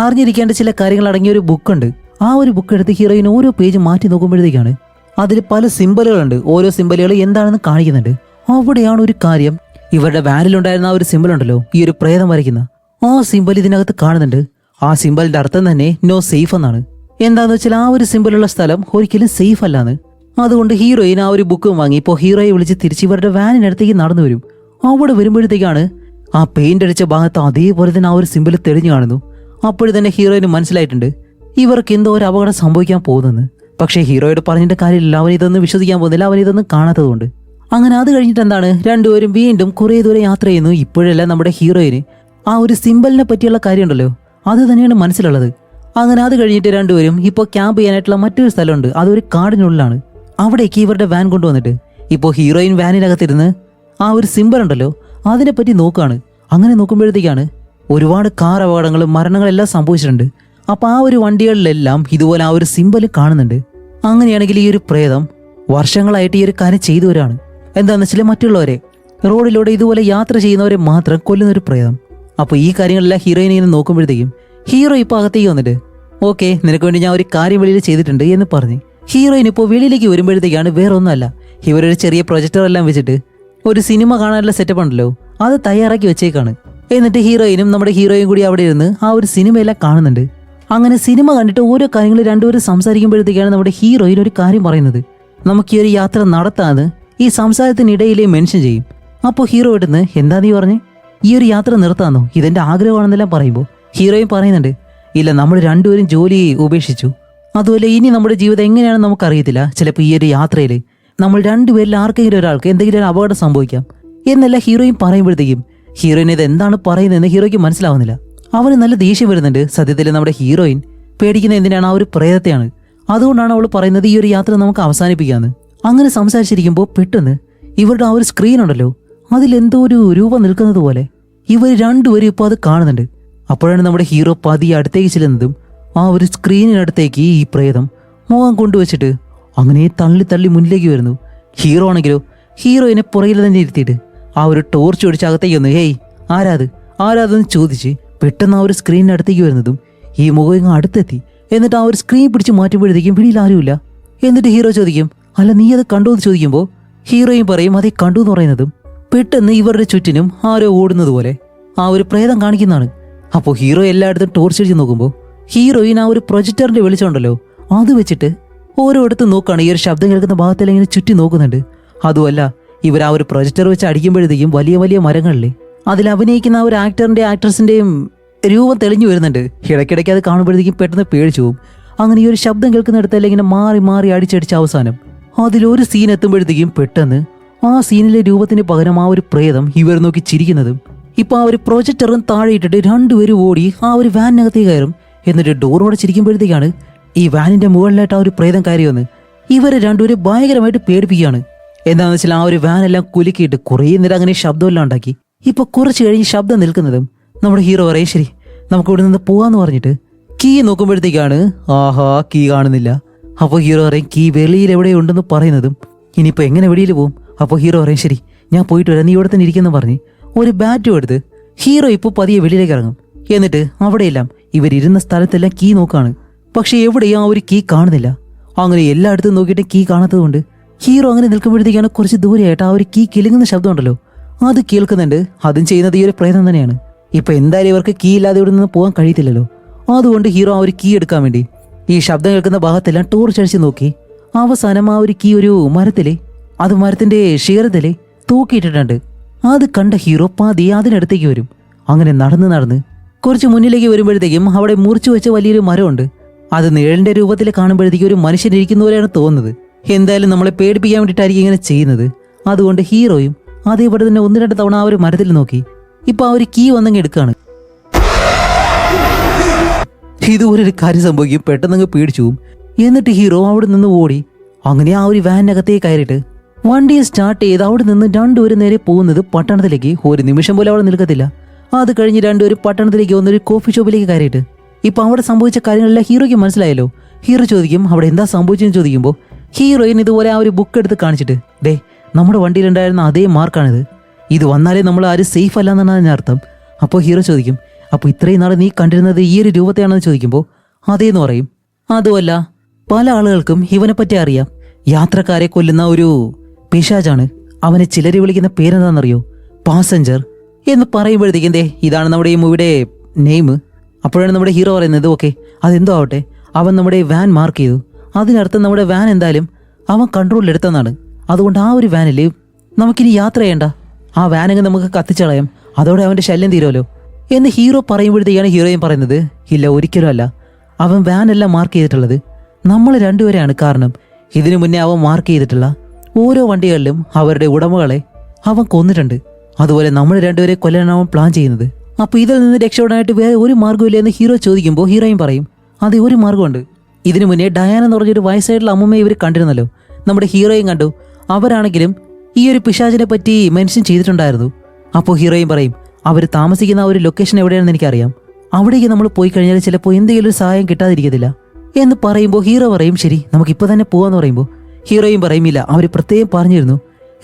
അറിഞ്ഞിരിക്കേണ്ട ചില കാര്യങ്ങൾ അടങ്ങിയ ഒരു ബുക്കുണ്ട്. ആ ഒരു ബുക്ക് എടുത്ത് ഹീറോയിൻ ഓരോ പേജ് മാറ്റി നോക്കുമ്പോഴത്തേക്കാണ് അതിൽ പല സിമ്പലുകളുണ്ട്. ഓരോ സിമ്പലുകൾ എന്താണെന്ന് കാണിക്കുന്നുണ്ട്. അവിടെയാണ് ഒരു കാര്യം, ഇവരുടെ വാനിലുണ്ടായിരുന്ന ആ ഒരു സിമ്പൽ ഉണ്ടല്ലോ, ഈ ഒരു പ്രേതം വരയ്ക്കുന്ന ആ സിമ്പൽ ഇതിനകത്ത് കാണുന്നുണ്ട്. ആ സിമ്പലിന്റെ അർത്ഥം തന്നെ നോ സേഫ് എന്നാണ്. എന്താന്ന് വെച്ചാൽ ആ ഒരു സിമ്പലുള്ള സ്ഥലം ഒരിക്കലും സേഫ് അല്ലാന്ന്. അതുകൊണ്ട് ഹീറോയിൻ ആ ഒരു ബുക്കും വാങ്ങി ഇപ്പോൾ ഹീറോയെ വിളിച്ച് തിരിച്ച് ഇവരുടെ വാനിനടുത്തേക്ക് നടന്നു വരും. അവിടെ വരുമ്പോഴത്തേക്കാണ് ആ പെയിന്റ് അടിച്ച ഭാഗത്ത് അതേപോലെ തന്നെ ആ ഒരു സിമ്പൽ തെളിഞ്ഞു കാണുന്നു. അപ്പോഴും തന്നെ ഹീറോയിന് മനസ്സിലായിട്ടുണ്ട് ഇവർക്ക് എന്തോ ഒരു അപകടം സംഭവിക്കാൻ പോകുന്നെന്ന്. പക്ഷേ ഹീറോയോട് പറഞ്ഞിട്ട് കാര്യമില്ല, അവൻ ഇതൊന്നും വിശ്വസിക്കാൻ പോകുന്നില്ല, അവൻ ഇതൊന്നും കാണാത്തതുകൊണ്ട്. അങ്ങനെ അത് കഴിഞ്ഞിട്ട് എന്താണ്, രണ്ടുപേരും വീണ്ടും കുറേ ദൂരം യാത്ര ചെയ്യുന്നു. ഇപ്പോഴെല്ലാം നമ്മുടെ ഹീറോയിന് ആ ഒരു സിമ്പലിനെ പറ്റിയുള്ള കാര്യമുണ്ടല്ലോ അത് തന്നെയാണ് മനസ്സിലുള്ളത്. അങ്ങനെ അത് കഴിഞ്ഞിട്ട് രണ്ടുപേരും ഇപ്പോൾ ക്യാമ്പ് ചെയ്യാനായിട്ടുള്ള മറ്റൊരു സ്ഥലമുണ്ട്, അതൊരു കാടിനുള്ളിലാണ്. അവിടേക്ക് ഇവരുടെ വാൻ കൊണ്ടുവന്നിട്ട് ഇപ്പോൾ ഹീറോയിൻ വാനിനകത്തിരുന്ന് ആ ഒരു സിമ്പൽ ഉണ്ടല്ലോ അതിനെപ്പറ്റി നോക്കുകയാണ്. അങ്ങനെ നോക്കുമ്പോഴത്തേക്കാണ് ഒരുപാട് കാർ അപകടങ്ങളും മരണങ്ങളെല്ലാം സംഭവിച്ചിട്ടുണ്ട്. അപ്പൊ ആ ഒരു വണ്ടികളിലെല്ലാം ഇതുപോലെ ആ ഒരു സിമ്പൽ കാണുന്നുണ്ട്. അങ്ങനെയാണെങ്കിൽ ഈ ഒരു പ്രേതം വർഷങ്ങളായിട്ട് ഈ ഒരു കാര്യം ചെയ്തു വരാണ്. എന്താണെന്ന് വെച്ചാൽ മറ്റുള്ളവരെ റോഡിലൂടെ ഇതുപോലെ യാത്ര ചെയ്യുന്നവരെ മാത്രം കൊല്ലുന്ന ഒരു പ്രേതം. അപ്പോൾ ഈ കാര്യങ്ങളെല്ലാം ഹീറോയിനെ ഇങ്ങനെ നോക്കുമ്പോഴത്തേക്കും ഹീറോ ഇപ്പോൾ അകത്തേക്ക് വന്നിട്ട് ഓക്കെ നിനക്ക് വേണ്ടി ഞാൻ ഒരു കാര്യം വെളിയിൽ ചെയ്തിട്ടുണ്ട് എന്ന് പറഞ്ഞ് ഹീറോയിൻ ഇപ്പോൾ വെളിയിലേക്ക് വരുമ്പോഴത്തേക്കാണ് വേറെ ഒന്നുമല്ല, ഇവരൊരു ചെറിയ പ്രൊജക്ടർ എല്ലാം വെച്ചിട്ട് ഒരു സിനിമ കാണാനുള്ള സെറ്റപ്പ് ഉണ്ടല്ലോ അത് തയ്യാറാക്കി വെച്ചേക്കാണ്. എന്നിട്ട് ഹീറോയിനും നമ്മുടെ ഹീറോയും കൂടി അവിടെ ഇരുന്ന് ആ ഒരു സിനിമയെല്ലാം കാണുന്നുണ്ട്. അങ്ങനെ സിനിമ കണ്ടിട്ട് ഓരോ കാര്യങ്ങൾ രണ്ടുപേരും സംസാരിക്കുമ്പോഴത്തേക്കാണ് നമ്മുടെ ഹീറോയിൻ ഒരു കാര്യം പറയുന്നത്, നമുക്ക് ഈ ഒരു യാത്ര നടത്താന്ന് ഈ സംസാരത്തിനിടയിലേ മെൻഷൻ ചെയ്യും. അപ്പോൾ ഹീറോ ഇടുന്ന് എന്താ നീ പറഞ്ഞ് ഈ ഒരു യാത്ര നിർത്താന്നോ, ഇതെന്റെ ആഗ്രഹമാണെന്നെല്ലാം പറയുമ്പോൾ ഹീറോയിൻ പറയുന്നുണ്ട് ഇല്ല നമ്മൾ രണ്ടുപേരും ജോലി ഉപേക്ഷിച്ചു, അതുപോലെ ഇനി നമ്മുടെ ജീവിതം എങ്ങനെയാണെന്ന് നമുക്കറിയത്തില്ല, ചിലപ്പോൾ ഈ ഒരു യാത്രയിൽ നമ്മൾ രണ്ടുപേരിൽ ആർക്കെങ്കിലും ഒരാൾക്ക് എന്തെങ്കിലും ഒരു അപകടം സംഭവിക്കാം എന്നല്ല ഹീറോയിൻ പറയുമ്പോഴത്തേക്കും ഹീറോയിൻ ഇത് എന്താണ് പറയുന്നതെന്ന് ഹീറോയ്ക്ക് മനസ്സിലാവുന്നില്ല. അവന് നല്ല ദേഷ്യം വരുന്നുണ്ട്. സത്യത്തിൽ നമ്മുടെ ഹീറോയിൻ പേടിക്കുന്ന എന്തിനാണ്, ആ ഒരു പ്രേതത്തെയാണ്. അതുകൊണ്ടാണ് അവൾ പറയുന്നത് ഈ ഒരു യാത്ര നമുക്ക് അവസാനിപ്പിക്കാന്ന്. അങ്ങനെ സംസാരിച്ചിരിക്കുമ്പോൾ പെട്ടെന്ന് ഇവരുടെ ആ ഒരു സ്ക്രീൻ ഉണ്ടല്ലോ അതിലെന്തോ ഒരു രൂപം നിൽക്കുന്നത് പോലെ ഇവർ രണ്ടുപേരും ഇപ്പോൾ അത് കാണുന്നുണ്ട്. അപ്പോഴാണ് നമ്മുടെ ഹീറോ പതിയെ അടുത്തേക്ക് ചെല്ലുന്നതും ആ ഒരു സ്ക്രീനിനടുത്തേക്ക് ഈ പ്രേതം മുഖം കൊണ്ടുവച്ചിട്ട് അങ്ങനെ തള്ളി തള്ളി മുന്നിലേക്ക് വരുന്നു. ഹീറോ ആണെങ്കിലോ ഹീറോയിനെ പുറകിൽ തന്നെ ഇരുത്തിയിട്ട് ആ ഒരു ടോർച്ച് ഒടിച്ച് അകത്തേക്ക് വന്നു. ഹേയ് ആരാതെന്ന് ചോദിച്ച് പെട്ടെന്ന് ആ ഒരു സ്ക്രീനിനടുത്തേക്ക് വരുന്നതും ഈ മുഖം ഇങ്ങ് അടുത്തെത്തി. എന്നിട്ട് ആ ഒരു സ്ക്രീൻ പിടിച്ച് മാറ്റുമ്പോഴത്തേക്കും പിടിയിൽ ആരുമില്ല. എന്നിട്ട് ഹീറോ ചോദിക്കും അല്ല നീ അത് കണ്ടു എന്ന് ചോദിക്കുമ്പോൾ ഹീറോയും പറയും അതേ കണ്ടു എന്ന് പറയുന്നതും പെട്ടെന്ന് ഇവരുടെ ചുറ്റിനും ആരോ ഓടുന്നത് പോലെ ആ ഒരു പ്രേതം കാണിക്കുന്നതാണ്. അപ്പോൾ ഹീറോ എല്ലായിടത്തും ടോർച്ച് അടിച്ച് നോക്കുമ്പോൾ ഹീറോയിൻ ആ ഒരു പ്രൊജക്ടറിന്റെ വെളിച്ചമുണ്ടല്ലോ അത് വെച്ചിട്ട് ഓരോയിടത്തും നോക്കുകയാണ്. ഈ ഒരു ശബ്ദം കേൾക്കുന്ന ഭാഗത്തെല്ലാം ഇങ്ങനെ ചുറ്റി നോക്കുന്നുണ്ട്. അതുമല്ല, ഇവർ ആ ഒരു പ്രൊജക്ടർ വെച്ച് അടിക്കുമ്പോഴത്തേക്കും വലിയ വലിയ മരങ്ങളിലെ അതിൽ അഭിനയിക്കുന്ന ആ ഒരു ആക്ടറിന്റെ ആക്ട്രസിന്റെയും രൂപം തെളിഞ്ഞു വരുന്നുണ്ട്. ഇടയ്ക്കിടയ്ക്ക് അത് കാണുമ്പോഴത്തേക്കും പെട്ടെന്ന് പേടിച്ചു പോകും. അങ്ങനെ ഈ ഒരു ശബ്ദം കേൾക്കുന്നിടത്തെല്ലാം ഇങ്ങനെ മാറി മാറി അടിച്ചടിച്ച അവസാനം അതിലൊരു സീൻ എത്തുമ്പോഴത്തേക്കും പെട്ടെന്ന് ആ സീനിലെ രൂപത്തിന് പകരം ആ ഒരു പ്രേതം ഇവർ നോക്കി ചിരിക്കുന്നതും. ഇപ്പൊ ആ ഒരു പ്രൊജക്ടറും താഴെ ഇട്ടിട്ട് രണ്ടുപേരും ഓടി ആ ഒരു വാനിനകത്തേക്ക് കയറും. എന്നിട്ട് ഡോറോടെ ചിരിക്കുമ്പോഴത്തേക്കാണ് ഈ വാനിന്റെ മുകളിലായിട്ട് ആ ഒരു പ്രേതം കയറി വന്ന് ഇവരെ രണ്ടുപേരും ഭയങ്കരമായിട്ട് പേടിപ്പിക്കുകയാണ്. എന്താണെന്ന് വെച്ചാൽ ആ ഒരു വാനെല്ലാം കുലുക്കിയിട്ട് കുറേ നേരം അങ്ങനെ ശബ്ദമെല്ലാം ഉണ്ടാക്കി. ഇപ്പൊ കുറച്ച് കഴിഞ്ഞ് ശബ്ദം നിൽക്കുന്നതും നമ്മുടെ ഹീറോ പറയും ശരി നമുക്ക് ഇവിടെ നിന്ന് പോവാന്ന് പറഞ്ഞിട്ട് കീ നോക്കുമ്പോഴത്തേക്കാണ് ആഹാ കീ കാണുന്നില്ല. അപ്പോൾ ഹീറോ പറയും കീ വെളിയിൽ എവിടെയുണ്ടെന്ന് പറയുന്നതും ഇനിയിപ്പോൾ എങ്ങനെ വെളിയിൽ പോകും. അപ്പോൾ ഹീറോ പറയും ശരി ഞാൻ പോയിട്ട് വരാം, നീ ഇവിടെ തന്നെ ഇരിക്കുന്നു പറഞ്ഞ് ഒരു ബാറ്റും എടുത്ത് ഹീറോ ഇപ്പോൾ പതിയെ വെളിയിലേക്ക് ഇറങ്ങും. എന്നിട്ട് അവിടെയെല്ലാം ഇവരിരുന്ന സ്ഥലത്തെല്ലാം കീ നോക്കാണ്. പക്ഷെ എവിടെയും ആ ഒരു കീ കാണുന്നില്ല. അങ്ങനെ എല്ലായിടത്തും നോക്കിയിട്ട് കീ കാണാത്തത് കൊണ്ട് ഹീറോ അങ്ങനെ നിൽക്കുമ്പോഴത്തേക്കാണ് കുറച്ച് ദൂരെയായിട്ട് ആ ഒരു കീ കിലുങ്ങുന്ന ശബ്ദമുണ്ടല്ലോ അത് കേൾക്കുന്നുണ്ട്. അതും ചെയ്യുന്നത് ഈ ഒരു പ്രേതം തന്നെയാണ്. ഇപ്പൊ എന്തായാലും ഇവർക്ക് കീ ഇല്ലാതെ ഇവിടെ നിന്ന് പോകാൻ കഴിയത്തില്ലല്ലോ. അതുകൊണ്ട് ഹീറോ ആ ഒരു കീ എടുക്കാൻ വേണ്ടി ഈ ശബ്ദം കേൾക്കുന്ന ഭാഗത്തെല്ലാം ടോർച്ച് അടിച്ച് നോക്കി. അവസാനം ആ ഒരു കീ ഒരു മരത്തിലെ അത് മരത്തിന്റെ ശിഖരത്തിലെ തൂക്കിയിട്ടിട്ടുണ്ട്. അത് കണ്ട ഹീറോ പതിയെ അതിനടുത്തേക്ക് വരും. അങ്ങനെ നടന്ന് നടന്ന് കുറച്ച് മുന്നിലേക്ക് വരുമ്പോഴത്തേക്കും അവിടെ മുറിച്ചു വെച്ച വലിയൊരു മരമുണ്ട്. അത് നിഴലിന്റെ രൂപത്തിൽ കാണുമ്പോഴത്തേക്കും ഒരു മനുഷ്യൻ ഇരിക്കുന്ന പോലെയാണ് തോന്നുന്നത്. എന്തായാലും നമ്മളെ പേടിപ്പിക്കാൻ വേണ്ടിയിട്ടായിരിക്കും ഇങ്ങനെ ചെയ്യുന്നത്. അതുകൊണ്ട് ഹീറോയും അതേപോലെ തന്നെ ഒന്ന് രണ്ട് തവണ ആ ഒരു മരത്തിൽ നോക്കി ഇപ്പൊ ആ ഒരു കീ വന്നങ്ങ് എടുക്കാണ്. ഇതുപോലെ ഒരു കാര്യം സംഭവിക്കും. പെട്ടെന്നങ്ങ് പേടിച്ചു പോവും. എന്നിട്ട് ഹീറോ അവിടെ നിന്ന് ഓടി അങ്ങനെ ആ ഒരു വാനിനകത്തേക്ക് കയറിയിട്ട് വണ്ടിയെ സ്റ്റാർട്ട് ചെയ്ത് അവിടെ നിന്ന് രണ്ടുപേരും നേരെ പോകുന്നത് പട്ടണത്തിലേക്ക്. ഒരു നിമിഷം പോലും അവിടെ നിൽക്കത്തില്ല. അത് കഴിഞ്ഞ് രണ്ടുപേരും പട്ടണത്തിലേക്ക് വന്നൊരു കോഫി ഷോപ്പിലേക്ക് കയറിയിട്ട് ഇപ്പൊ അവിടെ സംഭവിച്ച കാര്യങ്ങളെല്ലാം ഹീറോയ്ക്ക് മനസ്സിലായല്ലോ. ഹീറോ ചോദിക്കും അവിടെ എന്താ സംഭവിച്ചെന്ന് ചോദിക്കുമ്പോൾ ഹീറോയിൻ ഇതുപോലെ ആ ഒരു ബുക്ക് എടുത്ത് കാണിച്ചിട്ട് ദേ നമ്മുടെ വണ്ടിയിലുണ്ടായിരുന്ന അതേ മാർക്കാണിത്, ഇത് വന്നാലേ നമ്മൾ ആരും സേഫ് അല്ല എന്നാണ് അതിൻ്റെ അർത്ഥം. അപ്പോൾ ഹീറോ ചോദിക്കും അപ്പോൾ ഇത്രയും നാൾ നീ കണ്ടിരുന്നത് ഈ ഒരു രൂപത്തെയാണെന്ന് ചോദിക്കുമ്പോൾ അതേന്ന് പറയും. അതുമല്ല പല ആളുകൾക്കും ഇവനെപ്പറ്റി അറിയാം. യാത്രക്കാരെ കൊല്ലുന്ന ഒരു പിശാചാണ്. അവനെ ചിലർ വിളിക്കുന്ന പേരെന്താണെന്നറിയോ? പാസഞ്ചർ എന്ന് പറയുമ്പോഴത്തേക്കും ദേ ഇതാണ് നമ്മുടെ ഈ മൂവിയുടെ നെയിം. അപ്പോഴാണ് നമ്മുടെ ഹീറോ പറയുന്നത് ഓക്കെ അതെന്തോ ആവട്ടെ, അവൻ നമ്മുടെ വാൻ മാർക്ക് ചെയ്തു, അതിനർത്ഥം നമ്മുടെ വാൻ എന്തായാലും അവൻ കൺട്രോളിലെടുത്തെന്നാണ്. അതുകൊണ്ട് ആ ഒരു വാനിൽ നമുക്കിനി യാത്ര ചെയ്യണ്ട, ആ വാനങ്ങ് നമുക്ക് കത്തിച്ചളയാം, അതോടെ അവൻ്റെ ശല്യം തീരുമല്ലോ എന്ന് ഹീറോ പറയുമ്പോഴത്തേക്കാണ് ഹീറോയും പറയുന്നത് ഇല്ല ഒരിക്കലും അല്ല, അവൻ വാനല്ല മാർക്ക് ചെയ്തിട്ടുള്ളത്, നമ്മൾ രണ്ടുപേരെയാണ്. കാരണം ഇതിനു മുന്നേ അവൻ മാർക്ക് ചെയ്തിട്ടുള്ള ഓരോ വണ്ടികളിലും അവരുടെ ഉടമകളെ അവൻ കൊന്നിട്ടുണ്ട്. അതുപോലെ നമ്മൾ രണ്ടുപേരെ കൊല്ലാനാണ് അവൻ പ്ലാൻ ചെയ്യുന്നത്. അപ്പോൾ ഇതിൽ നിന്ന് രക്ഷപ്പെടാനായിട്ട് വേറെ ഒരു മാർഗ്ഗമില്ല എന്ന് ഹീറോ ചോദിക്കുമ്പോൾ ഹീറോയും പറയും അതെ ഒരു മാർഗ്ഗമുണ്ട്. ഇതിനു മുന്നേ ഡയാന എന്ന് പറഞ്ഞൊരു വയസ്സായിട്ടുള്ള അമ്മമ്മയെ ഇവർ കണ്ടിരുന്നല്ലോ, നമ്മുടെ ഹീറോയും കണ്ടു. അവരാണെങ്കിലും ഈ ഒരു പിശാചിനെ പറ്റി മെൻഷൻ ചെയ്തിട്ടുണ്ടായിരുന്നു. അപ്പോൾ ഹീറോയും പറയും അവർ താമസിക്കുന്ന ആ ഒരു ലൊക്കേഷൻ എവിടെയാണെന്ന് എനിക്കറിയാം, അവിടേക്ക് നമ്മൾ പോയി കഴിഞ്ഞാൽ ചിലപ്പോൾ എന്തെങ്കിലും ഒരു സഹായം കിട്ടാതിരിക്കത്തില്ല എന്ന് പറയുമ്പോൾ ഹീറോ പറയും ശരി നമുക്കിപ്പോൾ തന്നെ പോവാന്ന് പറയുമ്പോൾ ഹീറോയും പറയും ഇല്ല അവർ പ്രത്യേകം പറഞ്ഞിരുന്നു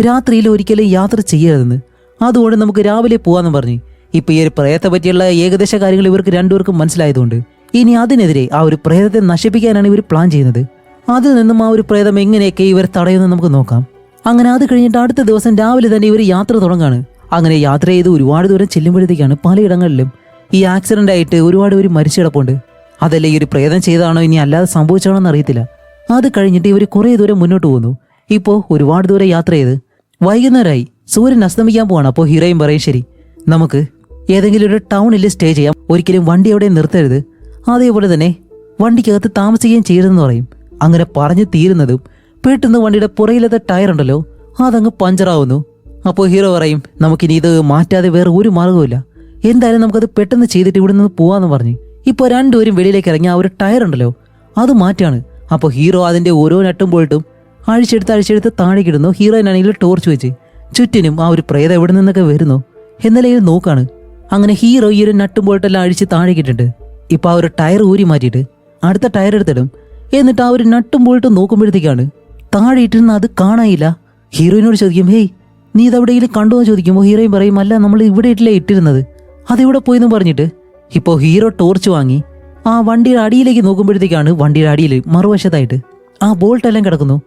രാത്രിയിൽ ഒരിക്കലും യാത്ര ചെയ്യരുതെന്ന്, അതുകൊണ്ട് നമുക്ക് രാവിലെ പോവാന്ന് പറഞ്ഞു. ഇപ്പൊ ഈ ഒരു പ്രേതത്തെ പറ്റിയുള്ള ഏകദേശ കാര്യങ്ങൾ ഇവർക്ക് രണ്ടുപേർക്കും മനസ്സിലായതുകൊണ്ട് ഇനി അതിനെതിരെ ആ ഒരു പ്രേതത്തെ നശിപ്പിക്കാനാണ് ഇവർ പ്ലാൻ ചെയ്യുന്നത്. അതിൽ നിന്നും ആ ഒരു പ്രേതം എങ്ങനെയൊക്കെ ഇവർ തടയുമെന്ന് നമുക്ക് നോക്കാം. അങ്ങനെ അത് കഴിഞ്ഞിട്ട് അടുത്ത ദിവസം രാവിലെ തന്നെ ഇവർ യാത്ര തുടങ്ങാണ്. അങ്ങനെ യാത്ര ചെയ്ത് ഒരുപാട് ദൂരം ചെല്ലുമ്പോഴത്തേക്കാണ് പലയിടങ്ങളിലും ഈ ആക്സിഡന്റ് ആയിട്ട് ഒരുപാട് പേര് മരിച്ചു കിടപ്പുണ്ട്. അതല്ല ഈ ഒരു പ്രേതം ചെയ്താണോ ഇനി അല്ലാതെ സംഭവിച്ചാണോ എന്ന് അറിയത്തില്ല. അത് കഴിഞ്ഞിട്ട് ഇവർ കുറേ ദൂരം മുന്നോട്ട് പോകുന്നു. ഇപ്പോൾ ഒരുപാട് ദൂരം യാത്ര ചെയ്ത് വൈകുന്നേരമായി, സൂര്യൻ അസ്തമിക്കാൻ പോവാണ്. അപ്പോൾ ഹീറോയും പറയും ശരി നമുക്ക് ഏതെങ്കിലും ഒരു ടൗണിൽ സ്റ്റേ ചെയ്യാം, ഒരിക്കലും വണ്ടി എവിടെ നിർത്തരുത്, അതേപോലെ തന്നെ വണ്ടിക്കകത്ത് താമസിക്കുകയും ചെയ്യരുതെന്ന് പറയും. അങ്ങനെ പറഞ്ഞു തീരുന്നതും പെട്ടെന്ന് വണ്ടിയുടെ പുറയിലത്തെ ടയർ ഉണ്ടല്ലോ അതങ്ങ് പഞ്ചറാവുന്നു. അപ്പോൾ ഹീറോ പറയും നമുക്കിനി ഇത് മാറ്റാതെ വേറെ ഒരു മാർഗ്ഗവുമില്ല, എന്തായാലും നമുക്കത് പെട്ടെന്ന് ചെയ്തിട്ട് ഇവിടെ നിന്ന് പോവാന്ന് പറഞ്ഞ് ഇപ്പോൾ രണ്ടുപേരും വെളിയിലേക്ക് ഇറങ്ങി ആ ഒരു ടയർ ഉണ്ടല്ലോ അത് മാറ്റാണ്. അപ്പോൾ ഹീറോ അതിൻ്റെ ഓരോ നട്ടും പോയിട്ടും അഴിച്ചെടുത്ത് താഴേക്കിടുന്നു. ഹീറോയിനാണെങ്കിൽ ടോർച്ച് വെച്ച് ചുറ്റിനും ആ ഒരു പ്രേതം എവിടെ നിന്നൊക്കെ വരുന്നു എന്നല്ലേ നോക്കാണ്. അങ്ങനെ ഹീറോ ഈ ഒരു നട്ടും പോയിട്ടെല്ലാം അഴിച്ച് താഴേക്കിട്ടിട്ട് ഇപ്പൊ ആ ഒരു ടയർ ഊരി മാറ്റിയിട്ട് അടുത്ത ടയർ എടുത്തിടും. എന്നിട്ട് ആ ഒരു നട്ടും പോയിട്ട് നോക്കുമ്പോഴത്തേക്കാണ് താഴെ ഇട്ടിരുന്ന അത് കാണാനില്ല. ഹീറോയിനോട് ചോദിക്കും ഹേയ് നീ ഇതെവിടെയെങ്കിലും കണ്ടോ എന്ന് ചോദിക്കുമ്പോൾ ഹീറോയും പറയും അല്ല നമ്മൾ ഇവിടെ ഇട്ടില്ലേ ഇട്ടിരുന്നത്, അതെവിടെ പോയെന്ന് പറഞ്ഞിട്ട് ഇപ്പോൾ ഹീറോ ടോർച്ച് വാങ്ങി ആ വണ്ടിയുടെ അടിയിലേക്ക് നോക്കുമ്പോഴത്തേക്കാണ് വണ്ടിയുടെ അടിയിൽ മറുവശത്തായിട്ട് ആ ബോൾട്ടെല്ലാം കിടക്കുന്നു.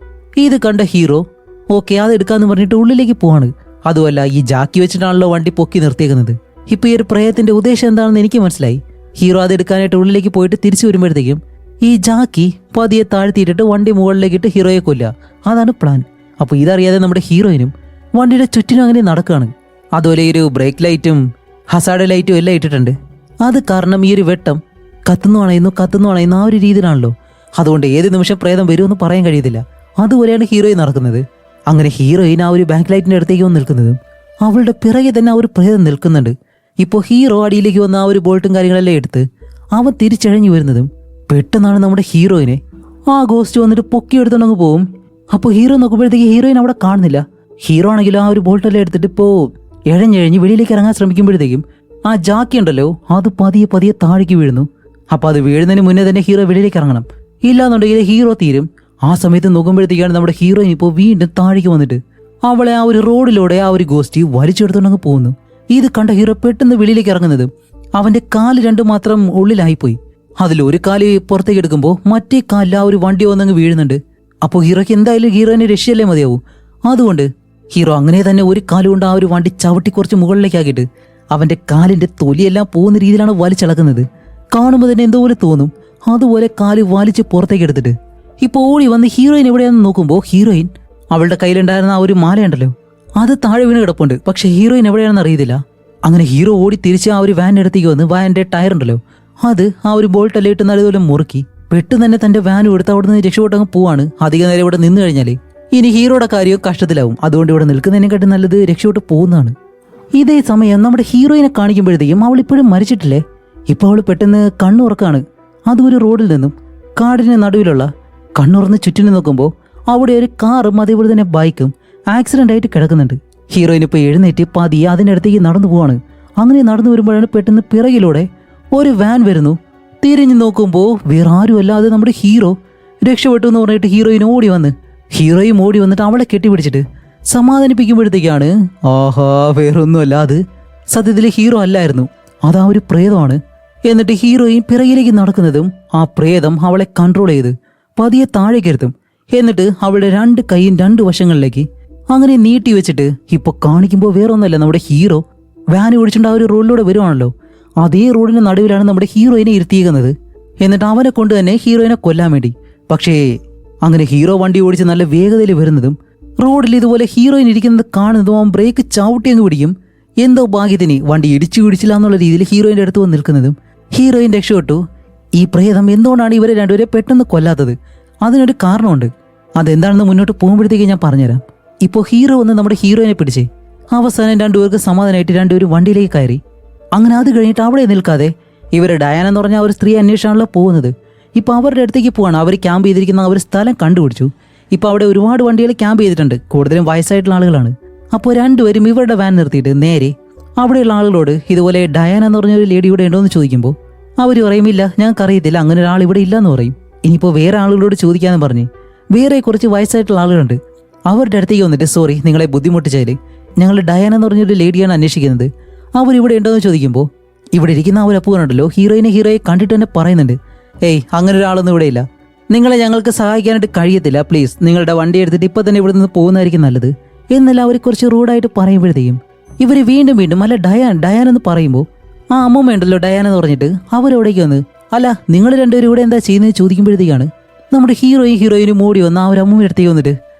ഇത് കണ്ട ഹീറോ ഓക്കെ അത് എടുക്കാന്ന് പറഞ്ഞിട്ട് ഉള്ളിലേക്ക് പോവാണ്. അതുമല്ല ഈ ജാക്കി വെച്ചിട്ടാണല്ലോ വണ്ടി പൊക്കി നിർത്തിയേക്കുന്നത്. ഇപ്പൊ ഈ ഒരു പ്രേതത്തിന്റെ ഉദ്ദേശം എന്താണെന്ന് എനിക്ക് മനസ്സിലായി. ഹീറോ അത് എടുക്കാനായിട്ട് ഉള്ളിലേക്ക് പോയിട്ട് തിരിച്ചു വരുമ്പോഴത്തേക്കും ഈ ജാക്കി പതിയെ താഴ്ത്തിയിട്ടിട്ട് വണ്ടി മുകളിലേക്ക് ഇട്ട് ഹീറോയെ കൊല്ലുക. അതാണ് പ്ലാൻ. അപ്പോൾ ഇതറിയാതെ നമ്മുടെ ഹീറോയിനും വണ്ടിയുടെ ചുറ്റിനും അങ്ങനെ നടക്കുകയാണ്. അതുപോലെ ഈ ഒരു ബ്രേക്ക് ലൈറ്റും ഹസാർഡ് ലൈറ്റും എല്ലാം ഇട്ടിട്ടുണ്ട്. അത് കാരണം ഈ ഒരു വെട്ടം കത്തുന്നു അണയുന്നു ആ ഒരു രീതിയിലാണല്ലോ. അതുകൊണ്ട് ഏത് നിമിഷം പ്രേതം വരുമെന്ന് പറയാൻ കഴിയത്തില്ല. അതുപോലെയാണ് ഹീറോയിൻ നടക്കുന്നത്. അങ്ങനെ ഹീറോയിൻ ആ ഒരു ബാക്ക് ലൈറ്റിന്റെ അടുത്തേക്ക് വന്ന് നിൽക്കുന്നതും അവളുടെ പിറകെ തന്നെ ആ ഒരു പ്രേതം നിൽക്കുന്നുണ്ട്. ഇപ്പോൾ ഹീറോ അടിയിലേക്ക് വന്ന ആ ഒരു ബോൾട്ടും കാര്യങ്ങളെല്ലാം എടുത്ത് അവൻ തിരിച്ചഴഞ്ഞു വരുന്നതും പെട്ടെന്നാണ് നമ്മുടെ ഹീറോയിനെ ആ ഗോസ്റ്റ് വന്നിട്ട് പൊക്കിയെടുത്തോണ്ടങ്ങ് പോവും. അപ്പോൾ ഹീറോ നോക്കുമ്പോഴത്തേക്ക് ഹീറോയിൻ അവിടെ കാണുന്നില്ല. ഹീറോ ആണെങ്കിലും ആ ഒരു ബോൾട്ടെല്ലാം എടുത്തിട്ട് ഇപ്പോൾ എഴഞ്ഞെഴഞ്ഞ് വെളിയിലേക്ക് ഇറങ്ങാൻ ശ്രമിക്കുമ്പോഴത്തേക്കും ആ ജാക്കി ഉണ്ടല്ലോ അത് പതിയെ താഴേക്ക് വീഴുന്നു. അപ്പോൾ അത് വീഴുന്നതിന് മുന്നേ തന്നെ ഹീറോ വെളിയിലേക്ക് ഇറങ്ങണം, ഇല്ലാന്നുണ്ടെങ്കിൽ ഹീറോ തീരും. ആ സമയത്ത് നോക്കുമ്പോഴത്തേക്കാണ് നമ്മുടെ ഹീറോയിൻ ഇപ്പോൾ വീണ്ടും താഴേക്ക് വന്നിട്ട് അവളെ ആ ഒരു റോഡിലൂടെ ആ ഒരു ഗോസ്റ്റ് വലിച്ചെടുത്തോണ്ടങ്ങ് പോകുന്നു. ഇത് കണ്ട ഹീറോ പെട്ടെന്ന് വെളിയിലേക്ക് ഇറങ്ങുന്നത് അവന്റെ കാല് രണ്ടു മാത്രം ഉള്ളിലായിപ്പോയി. അതിലൊരു കാല് പുറത്തേക്ക് എടുക്കുമ്പോൾ മറ്റേ കാലിൽ ആ ഒരു വണ്ടി വന്നങ്ങ് വീഴുന്നുണ്ട്. അപ്പോൾ ഹീറോയ്ക്ക് എന്തായാലും ഹീറോയിനെ രക്ഷയല്ലേ മതിയാവൂ. അതുകൊണ്ട് ഹീറോ അങ്ങനെ തന്നെ ഒരു കാലുകൊണ്ട് ആ ഒരു വണ്ടി ചവിട്ടി കുറച്ച് മുകളിലേക്കാക്കിയിട്ട് അവന്റെ കാലിന്റെ തൊലിയെല്ലാം പോകുന്ന രീതിയിലാണ് വലിച്ചിളക്കുന്നത്. കാണുമ്പോൾ തന്നെ എന്തോ പോലെ തോന്നും. അതുപോലെ കാല് വലിച്ച് പുറത്തേക്ക് എടുത്തിട്ട് ഇപ്പോൾ ഓടി വന്ന് ഹീറോയിൻ എവിടെയാണെന്ന് നോക്കുമ്പോൾ ഹീറോയിൻ അവളുടെ കയ്യിലുണ്ടായിരുന്ന ആ ഒരു മാലയുണ്ടല്ലോ അത് താഴെ വീണ് കിടപ്പുണ്ട്. പക്ഷെ ഹീറോയിൻ എവിടെയാണെന്ന് അറിയത്തില്ല. അങ്ങനെ ഹീറോ ഓടി തിരിച്ച് ആ ഒരു വാനിന്റെ അടുത്തേക്ക് വന്ന് വാനിന്റെ ടയർ ഉണ്ടല്ലോ അത് ആ ഒരു ബോൾട്ട് എല്ലാം ഇട്ട് നല്ലതുപോലെ മുറുക്കി പെട്ടെന്ന് തന്നെ തന്റെ വാനും എടുത്ത് അവിടെ നിന്ന് രക്ഷപ്പെട്ടങ്ങ് പോവാണ്. അധികം നേരം ഇവിടെ നിന്ന് കഴിഞ്ഞാൽ ഇനി ഹീറോയുടെ കാര്യം കഷ്ടത്തിലാവും. അതുകൊണ്ട് ഇവിടെ നിൽക്കുന്നതിനെക്കാട്ടി നല്ലത് രക്ഷപ്പെട്ട് പോകുന്നതാണ്. ഇതേ സമയം നമ്മുടെ ഹീറോയിനെ കാണിക്കുമ്പോഴത്തേക്കും അവൾ ഇപ്പോഴും മരിച്ചിട്ടില്ലേ. ഇപ്പൊ അവൾ പെട്ടെന്ന് കണ്ണുറക്കാണ്. അതും ഒരു റോഡിൽ നിന്നും കാടിന് നടുവിലുള്ള കണ്ണുറന്ന് ചുറ്റിനും നോക്കുമ്പോൾ അവിടെ ഒരു കാറും അതേപോലെ തന്നെ ബൈക്കും ആക്സിഡന്റ് ആയിട്ട് കിടക്കുന്നുണ്ട്. ഹീറോയിൻ ഇപ്പോൾ എഴുന്നേറ്റ് പതിയെ അതിൻ്റെ അടുത്തേക്ക് നടന്നു പോവാണ്. അങ്ങനെ നടന്നു വരുമ്പോഴാണ് പെട്ടെന്ന് പിറകിലൂടെ ഒരു വാൻ വരുന്നു. തിരിഞ്ഞു നോക്കുമ്പോൾ വേറെ ആരുമല്ല, അത് നമ്മുടെ ഹീറോ. രക്ഷപ്പെട്ടു എന്ന് പറഞ്ഞിട്ട് ഹീറോയിൻ ഓടി വന്നിട്ട് അവളെ കെട്ടിപ്പിടിച്ചിട്ട് സമാധാനിപ്പിക്കുമ്പോഴത്തേക്കാണ് ആഹാ വേറൊന്നുമല്ല, അത് സത്യത്തിൽ ഹീറോ അല്ലായിരുന്നു, അതാ ഒരു പ്രേതമാണ്. എന്നിട്ട് ഹീറോയിൻ പിറകിലേക്ക് നടക്കുന്നതും ആ പ്രേതം അവളെ കൺട്രോൾ ചെയ്ത് പതിയെ താഴേക്കെടുത്തും എന്നിട്ട് അവളുടെ രണ്ട് കൈയും രണ്ട് വശങ്ങളിലേക്ക് അങ്ങനെ നീട്ടി വെച്ചിട്ട് ഇപ്പൊ കാണിക്കുമ്പോൾ വേറൊന്നുമല്ല, നമ്മുടെ ഹീറോ വാൻ ഓടിച്ചുകൊണ്ട് ആ ഒരു റോഡിലൂടെ വരുവാണല്ലോ. അതേ റോഡിന്റെ നടുവിലാണ് നമ്മുടെ ഹീറോയിനെ ഇരുത്തിയിരിക്കുന്നത്. എന്നിട്ട് അവനെ കൊണ്ട് തന്നെ ഹീറോയിനെ കൊല്ലാൻ വേണ്ടി. പക്ഷേ അങ്ങനെ ഹീറോ വണ്ടി ഓടിച്ച് നല്ല വേഗതയിൽ വരുന്നതും റോഡിൽ ഇതുപോലെ ഹീറോയിൻ ഇരിക്കുന്നത് കാണുന്നതും അവൻ ബ്രേക്ക് ചവിട്ടി അങ്ങ് പിടിക്കും. എന്തോ ഭാഗ്യത്തിന് വണ്ടി ഇടിച്ചില്ല എന്നുള്ള രീതിയിൽ ഹീറോയിന്റെ അടുത്ത് വന്ന് നിൽക്കുന്നതും ഹീറോയിൻ രക്ഷപ്പെട്ടു. ഈ പ്രേതം എന്തുകൊണ്ടാണ് ഇവരെ രണ്ടുപേരെ പെട്ടെന്ന് കൊല്ലാത്തത്? അതിനൊരു കാരണമുണ്ട്. അതെന്താണെന്ന് മുന്നോട്ട് പോകുമ്പോഴത്തേക്ക് ഞാൻ പറഞ്ഞുതരാം. ഇപ്പോൾ ഹീറോ വന്ന് നമ്മുടെ ഹീറോയിനെ പിടിച്ച് അവസാനം രണ്ടുപേർക്ക് സമാധാനമായിട്ട് രണ്ടുപേരും വണ്ടിയിലേക്ക് കയറി. അങ്ങനെ അത് കഴിഞ്ഞിട്ട് അവിടെ നിൽക്കാതെ ഇവർ ഡയാന എന്ന് പറഞ്ഞ ഒരു സ്ത്രീ അന്വേഷണമാണല്ലോ പോകുന്നത്. ഇപ്പോൾ അവരുടെ അടുത്തേക്ക് പോവാണ്. അവർ ക്യാമ്പ് ചെയ്തിരിക്കുന്ന ഒരു സ്ഥലം കണ്ടുപിടിച്ചു. ഇപ്പോൾ അവിടെ ഒരുപാട് വണ്ടികൾ ക്യാമ്പ് ചെയ്തിട്ടുണ്ട്, കൂടുതലും വയസ്സായിട്ടുള്ള ആളുകളാണ്. അപ്പോൾ രണ്ടുപേരും ഇവരുടെ വാൻ നിർത്തിയിട്ട് നേരെ അവിടെയുള്ള ആളുകളോട് ഇതുപോലെ ഡയാന എന്ന് പറഞ്ഞ ഒരു ലേഡി ഇവിടെ ഉണ്ടോ എന്ന് ചോദിക്കുമ്പോൾ അവർ പറയുമില്ല, ഞങ്ങൾക്ക് അറിയത്തില്ല, അങ്ങനെ ഒരാൾ ഇവിടെ ഇല്ലയെന്ന് പറയും. ഇനിയിപ്പോൾ വേറെ ആളുകളോട് ചോദിക്കാമെന്ന് പറഞ്ഞ് വേറെ കുറച്ച് വയസ്സായിട്ടുള്ള ആളുകളുണ്ട്. അവരുടെ അടുത്തേക്ക് വന്നിട്ട് സോറി നിങ്ങളെ ബുദ്ധിമുട്ടിച്ചാൽ ഞങ്ങൾ ഡയാന എന്ന് പറഞ്ഞൊരു ലേഡിയാണ് അന്വേഷിക്കുന്നത്, അവരിവിടെ ഉണ്ടോ എന്ന് ചോദിക്കുമ്പോൾ ഇവിടെ ഇരിക്കുന്ന ആ ഒരു അപ്പൂനുണ്ടല്ലോ ഹീറോയെ കണ്ടിട്ട് തന്നെ പറയുന്നുണ്ട്, ഏയ് അങ്ങനെ ഒരാളൊന്നും ഇവിടെ ഇല്ല, നിങ്ങളെ ഞങ്ങൾക്ക് സഹായിക്കാനായിട്ട് കഴിയത്തില്ല, പ്ലീസ് നിങ്ങളുടെ വണ്ടി എടുത്തിട്ട് ഇപ്പം തന്നെ ഇവിടെ നിന്ന് പോകുന്നതായിരിക്കും നല്ലത് എന്നെല്ലാം അവർ കുറച്ച് റൂഡായിട്ട് പറയുമ്പോഴത്തേക്കും ഇവർ വീണ്ടും അല്ല ഡയാൻ എന്ന് പറയുമ്പോൾ ആ അമ്മൂമ്മ ഉണ്ടല്ലോ ഡയാന എന്ന് പറഞ്ഞിട്ട് അവരവിടേക്ക് വന്ന് അല്ല നിങ്ങൾ രണ്ടുപേരും ഇവിടെ എന്താ ചെയ്യുന്നത് ചോദിക്കുമ്പോഴത്തേക്കാണ് നമ്മുടെ ഹീറോയിനും ഓടി വന്ന് ആ ഒരു അമ്മൂമ്മ അടുത്തേക്ക് വന്നിട്ട്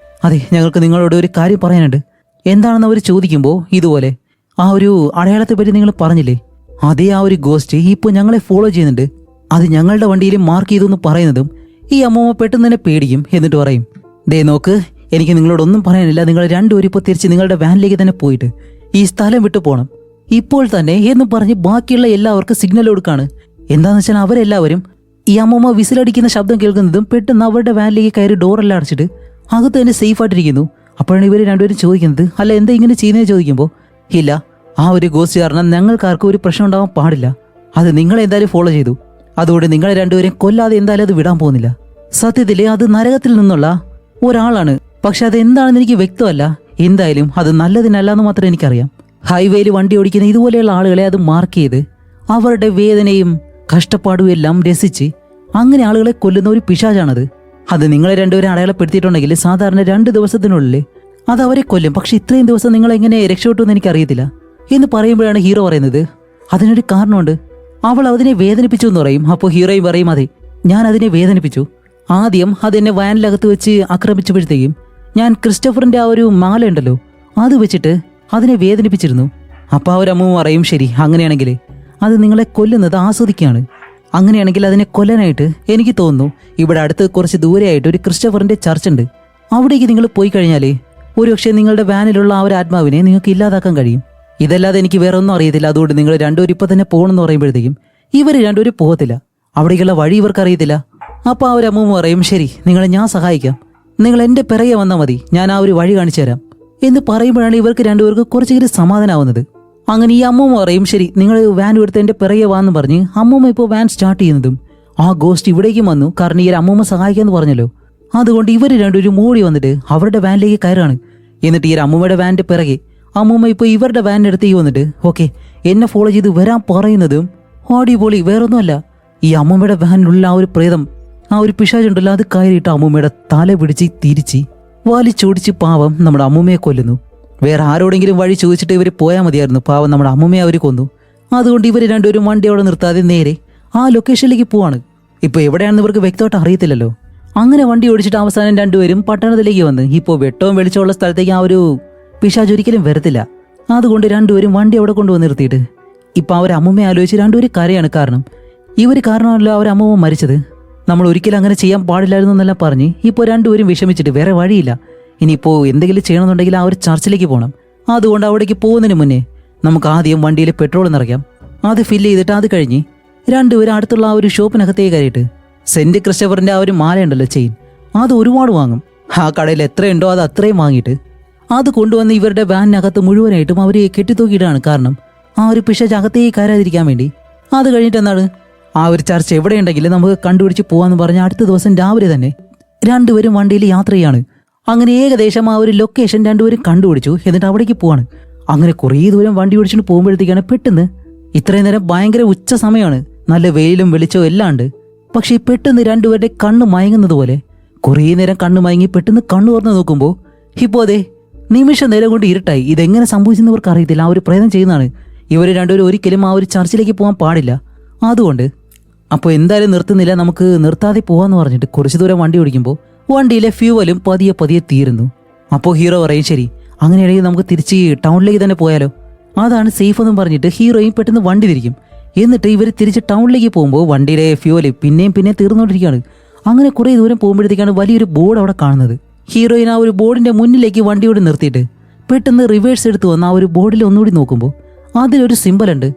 അതെ ഞങ്ങൾക്ക് നിങ്ങളോട് ഒരു കാര്യം പറയാനുണ്ട്. എന്താണെന്ന് അവർ ചോദിക്കുമ്പോൾ ഇതുപോലെ ആ ഒരു അടയാളത്തെ പറ്റി നിങ്ങൾ പറഞ്ഞില്ലേ, അതേ ആ ഒരു ഗോസ്റ്റ് ഇപ്പോൾ ഞങ്ങളെ ഫോളോ ചെയ്യുന്നുണ്ട്, അത് ഞങ്ങളുടെ വണ്ടിയിൽ മാർക്ക് ചെയ്തു എന്ന് പറയുന്നതും ഈ അമ്മൂമ്മ പെട്ടെന്ന് തന്നെ പേടിക്കും. എന്നിട്ട് പറയും, ദേ നോക്ക്, എനിക്ക് നിങ്ങളോടൊന്നും പറയാനില്ല, നിങ്ങൾ രണ്ടുപേരും ഇപ്പോൾ തിരിച്ച് നിങ്ങളുടെ വാനിലേക്ക് തന്നെ പോയിട്ട് ഈ സ്ഥലം വിട്ടു പോകണം ഇപ്പോൾ തന്നെ എന്ന് പറഞ്ഞ് ബാക്കിയുള്ള എല്ലാവർക്കും സിഗ്നൽ കൊടുക്കാണ്. എന്താന്ന് വെച്ചാൽ അവരെല്ലാവരും ഈ അമ്മൂമ്മ വിസിലടിക്കുന്ന ശബ്ദം കേൾക്കുന്നതും പെട്ടെന്ന് അവരുടെ വാനിലേക്ക് കയറി ഡോറെല്ലാം അടച്ചിട്ട് അകത്ത് തന്നെ സേഫ് ആയിട്ടിരിക്കുന്നു. അപ്പോഴാണ് ഇവർ രണ്ടുപേരും ചോദിക്കുന്നത്, അല്ല എന്താ ഇങ്ങനെ ചെയ്യുന്നത് ചോദിക്കുമ്പോൾ ഇല്ല, ആ ഒരു ഗോസ്റ്റ് കാരണം ഞങ്ങൾക്കാർക്കും ഒരു പ്രശ്നം ഉണ്ടാവാൻ പാടില്ല, അത് നിങ്ങളെ എന്തായാലും ഫോളോ ചെയ്തു, അതുകൊണ്ട് നിങ്ങളെ രണ്ടുപേരും കൊല്ലാതെ എന്തായാലും അത് വിടാൻ പോകുന്നില്ല. സത്യത്തില് അത് നരകത്തിൽ നിന്നുള്ള ഒരാളാണ്, പക്ഷെ അത് എന്താണെന്ന് എനിക്ക് വ്യക്തമല്ല, എന്തായാലും അത് നല്ലതിനല്ല എന്ന് മാത്രമേ എനിക്കറിയാം. ഹൈവേയിൽ വണ്ടി ഓടിക്കുന്ന ഇതുപോലെയുള്ള ആളുകളെ അത് മാർക്ക് ചെയ്ത് അവരുടെ വേദനയും കഷ്ടപ്പാടും എല്ലാം രസിച്ച് അങ്ങനെ ആളുകളെ കൊല്ലുന്ന ഒരു പിശാചാണത്. അത് നിങ്ങളെ രണ്ടുപേരും അടയാളപ്പെടുത്തിയിട്ടുണ്ടെങ്കിൽ സാധാരണ 2 ദിവസത്തിനുള്ളിൽ അത് അവരെ കൊല്ലും. പക്ഷെ ഇത്രയും ദിവസം നിങ്ങൾ എങ്ങനെ രക്ഷപ്പെട്ടു എന്ന് എനിക്കറിയത്തില്ല എന്ന് പറയുമ്പോഴാണ് ഹീറോ പറയുന്നത് അതിനൊരു കാരണമുണ്ട്. അവൾ അതിനെ വേദനിപ്പിച്ചു എന്ന് പറയും. അപ്പോൾ ഹീറോയും പറയും അതെ, ഞാൻ അതിനെ വേദനിപ്പിച്ചു. ആദ്യം അതെന്നെ വാനിലകത്ത് വെച്ച് ആക്രമിച്ചപ്പോഴത്തേക്കും ഞാൻ ക്രിസ്റ്റഫറിന്റെ ആ ഒരു മാല ഉണ്ടല്ലോ അത് വെച്ചിട്ട് അതിനെ വേദനിപ്പിച്ചിരുന്നു. അപ്പോൾ അവരമ്മ പറയും ശരി, അങ്ങനെയാണെങ്കിൽ അത് നിങ്ങളെ കൊല്ലുന്നത് ആസ്വദിക്കുകയാണ്. അങ്ങനെയാണെങ്കിൽ അതിനെ കൊല്ലാനായിട്ട് എനിക്ക് തോന്നുന്നു ഇവിടെ അടുത്ത് കുറച്ച് ദൂരെയായിട്ട് ഒരു ക്രിസ്റ്റഫറിന്റെ ചർച്ച് ഉണ്ട്. അവിടേക്ക് നിങ്ങൾ പോയി കഴിഞ്ഞാൽ ഒരുപക്ഷെ നിങ്ങളുടെ വാനിലുള്ള ആ ഒരു ആത്മാവിനെ നിങ്ങൾക്ക് ഇല്ലാതാക്കാൻ കഴിയും. ഇതല്ലാതെ എനിക്ക് വേറെ ഒന്നും അറിയത്തില്ല. അതുകൊണ്ട് നിങ്ങൾ രണ്ടുപേരും ഇപ്പം തന്നെ പോകണമെന്ന് പറയുമ്പോഴത്തേക്കും ഇവർ രണ്ടുപേരും പോകത്തില്ല. അവിടേക്കുള്ള വഴി ഇവർക്ക് അറിയത്തില്ല. അപ്പോൾ ആ ഒരു അമ്മൂമ്മ പറയും ശരി, നിങ്ങളെ ഞാൻ സഹായിക്കാം, നിങ്ങൾ എൻ്റെ പിറകെ വന്നാൽ മതി, ഞാൻ ആ ഒരു വഴി കാണിച്ചു തരാം എന്ന് പറയുമ്പോഴാണ് ഇവർക്ക് രണ്ടുപേർക്ക് കുറച്ചൊരു സമാധാനമാവുന്നത്. അങ്ങനെ ഈ അമ്മൂമ്മ പറയും ശരി, നിങ്ങൾ വാൻ എടുത്ത് എൻ്റെ പിറകെ വാന്ന് പറഞ്ഞ് അമ്മൂമ്മ ഇപ്പോൾ വാൻ സ്റ്റാർട്ട് ചെയ്യുന്നതും ആ ഗോസ്റ്റ് ഇവിടേക്കും വന്നു. കാരണം ഈ ഒരു അമ്മൂമ്മ സഹായിക്കാമെന്ന് പറഞ്ഞല്ലോ. അതുകൊണ്ട് ഇവർ രണ്ടുപേരും ഓടി വന്നിട്ട് അവരുടെ വാനിലേക്ക് കയറാണ്. എന്നിട്ട് ഈ ഒരു അമ്മൂമ്മയുടെ വാനിൻ്റെ പിറകെ അമ്മൂമ്മ ഇപ്പോൾ ഇവരുടെ വാനിൻ്റെ അടുത്തേക്ക് വന്നിട്ട് ഓക്കെ എന്നെ ഫോളോ ചെയ്ത് വരാൻ പറയുന്നതും അടിപൊളി. വേറൊന്നുമല്ല, ഈ അമ്മൂമ്മയുടെ വാനിലുള്ള ആ ഒരു പ്രേതം, ആ ഒരു പിശാചുണ്ടല്ലോ, അത് കയറിയിട്ട് അമ്മൂമ്മയുടെ തല പിടിച്ച് തിരിച്ച് വലിച്ചോടിച്ച് പാവം നമ്മുടെ അമ്മൂമ്മയെ കൊല്ലുന്നു. വേറെ ആരോടെങ്കിലും വഴി ചോദിച്ചിട്ട് ഇവർ പോയാൽ മതിയായിരുന്നു. പാവം നമ്മുടെ അമ്മൂമ്മയെ അവർ കൊന്നു. അതുകൊണ്ട് ഇവർ രണ്ടുപേരും വണ്ടി അവിടെ നിർത്താതെ നേരെ ആ ലൊക്കേഷനിലേക്ക് പോവാണ്. ഇപ്പോൾ എവിടെയാണെന്ന് ഇവർക്ക് വ്യക്തമായിട്ട് അറിയത്തില്ലല്ലോ. അങ്ങനെ വണ്ടി ഓടിച്ചിട്ട് അവസാനം രണ്ടുപേരും പട്ടണത്തിലേക്ക് വന്ന് ഇപ്പോൾ വെട്ടവും വെളിച്ചമുള്ള സ്ഥലത്തേക്ക് ആ ഒരു പിശാച് ഒരിക്കലും വരത്തില്ല. അതുകൊണ്ട് രണ്ടുപേരും വണ്ടി അവിടെ കൊണ്ടുവന്ന് നിർത്തിയിട്ട് ഇപ്പം അവർ അമ്മൂമ്മയെ ആലോചിച്ച് രണ്ടുപേരും കരയാണ്. കാരണം ഇവർ കാരണമല്ലോ അവർ അമ്മൂമ്മ മരിച്ചത്. നമ്മൾ ഒരിക്കലും അങ്ങനെ ചെയ്യാൻ പാടില്ലായിരുന്നു എന്നെല്ലാം പറഞ്ഞ് ഇപ്പോൾ രണ്ടുപേരും വിഷമിച്ചിട്ട് വേറെ വഴിയില്ല. ഇനിയിപ്പോൾ എന്തെങ്കിലും ചെയ്യണമെന്നുണ്ടെങ്കിൽ ആ ഒരു ചർച്ചിലേക്ക് പോകണം. അതുകൊണ്ട് അവിടേക്ക് പോകുന്നതിന് മുന്നേ നമുക്ക് ആദ്യം വണ്ടിയിൽ പെട്രോൾ നിറയ്ക്കാം. അത് ഫില്ല് ചെയ്തിട്ട് അത് കഴിഞ്ഞ് രണ്ടുപേരും അടുത്തുള്ള ആ ഒരു ഷോപ്പിനകത്തേക്ക് കയറിയിട്ട് സെന്റ് ക്രിസ്റ്റഫറിന്റെ ആ ഒരു മാലയുണ്ടല്ലോ, ചെയിൻ, അത് ഒരുപാട് വാങ്ങും. ആ കടയിൽ എത്രയുണ്ടോ അത് അത്രയും വാങ്ങിയിട്ട് അത് കൊണ്ടുവന്ന് ഇവരുടെ വാനിനകത്ത് മുഴുവനായിട്ടും അവർ കെട്ടിത്തൂക്കിയിട്ടാണ്. കാരണം ആ ഒരു പിശാച് അകത്തേക്ക് കയറാതിരിക്കാൻ വേണ്ടി. അത് കഴിഞ്ഞിട്ട് എന്താണ് ആ ഒരു ചർച്ച എവിടെയുണ്ടെങ്കിലും നമുക്ക് കണ്ടുപിടിച്ച് പോകാമെന്ന് പറഞ്ഞ് അടുത്ത ദിവസം രാവിലെ തന്നെ രണ്ടുപേരും വണ്ടിയിൽ യാത്ര ചെയ്യാണ്. അങ്ങനെ ഏകദേശം ആ ഒരു ലൊക്കേഷൻ രണ്ടുപേരും കണ്ടുപിടിച്ചു. എന്നിട്ട് അവിടേക്ക് പോവാണ്. അങ്ങനെ കുറേ ദൂരം വണ്ടി ഓടിച്ചിട്ട് പോകുമ്പോഴത്തേക്കാണ് പെട്ടെന്ന് ഇത്രയും നേരം ഭയങ്കര ഉച്ച സമയമാണ്, നല്ല വെയിലും വെളിച്ചവും എല്ലാം ഉണ്ട്. പക്ഷേ പെട്ടെന്ന് രണ്ടുപേരുടെ കണ്ണ് മയങ്ങുന്നത് പോലെ കുറേ നേരം കണ്ണ് മയങ്ങി പെട്ടെന്ന് കണ്ണു തുറന്ന് നോക്കുമ്പോൾ ഇപ്പോൾ അതെ നിമിഷം നേരം കൊണ്ട് ഇരുട്ടായി. ഇതെങ്ങനെ സംഭവിച്ചെന്നവർക്ക് അറിയത്തില്ല. ആ ഒരു പ്രേതം ചെയ്യുന്നതാണ്. ഇവർ രണ്ടുപേരും ഒരിക്കലും ആ ഒരു ചർച്ചിലേക്ക് പോകാൻ പാടില്ല. അതുകൊണ്ട് അപ്പോൾ എന്തായാലും നിർത്തുന്നില്ല, നമുക്ക് നിർത്താതെ പോകാമെന്ന് പറഞ്ഞിട്ട് കുറച്ച് ദൂരം വണ്ടി ഓടിക്കുമ്പോൾ വണ്ടിയിലെ ഫ്യൂവലും പതിയെ പതിയെ തീരുന്നു. അപ്പോൾ ഹീറോ പറയും ശരി, അങ്ങനെയാണെങ്കിൽ നമുക്ക് തിരിച്ച് ടൗണിലേക്ക് തന്നെ പോയാലോ, അതാണ് സേഫ് എന്നും പറഞ്ഞിട്ട് ഹീറോയും പെട്ടെന്ന് വണ്ടി തിരിക്കും. എന്നിട്ട് ഇവർ തിരിച്ച് ടൗണിലേക്ക് പോകുമ്പോൾ വണ്ടിയിലെ ഫ്യൂവല് പിന്നെയും തീർന്നുകൊണ്ടിരിക്കുകയാണ്. അങ്ങനെ കുറേ ദൂരം പോകുമ്പോഴത്തേക്കാണ് വലിയൊരു ബോർഡ് അവിടെ കാണുന്നത്. ഹീറോയിൻ ആ ഒരു ബോർഡിന്റെ മുന്നിലേക്ക് വണ്ടിയോട് നിർത്തിയിട്ട് പെട്ടെന്ന് റിവേഴ്സ് എടുത്ത് വന്ന് ആ ഒരു ബോർഡിൽ ഒന്നുകൂടി നോക്കുമ്പോൾ അതിലൊരു സിമ്പലുണ്ട്.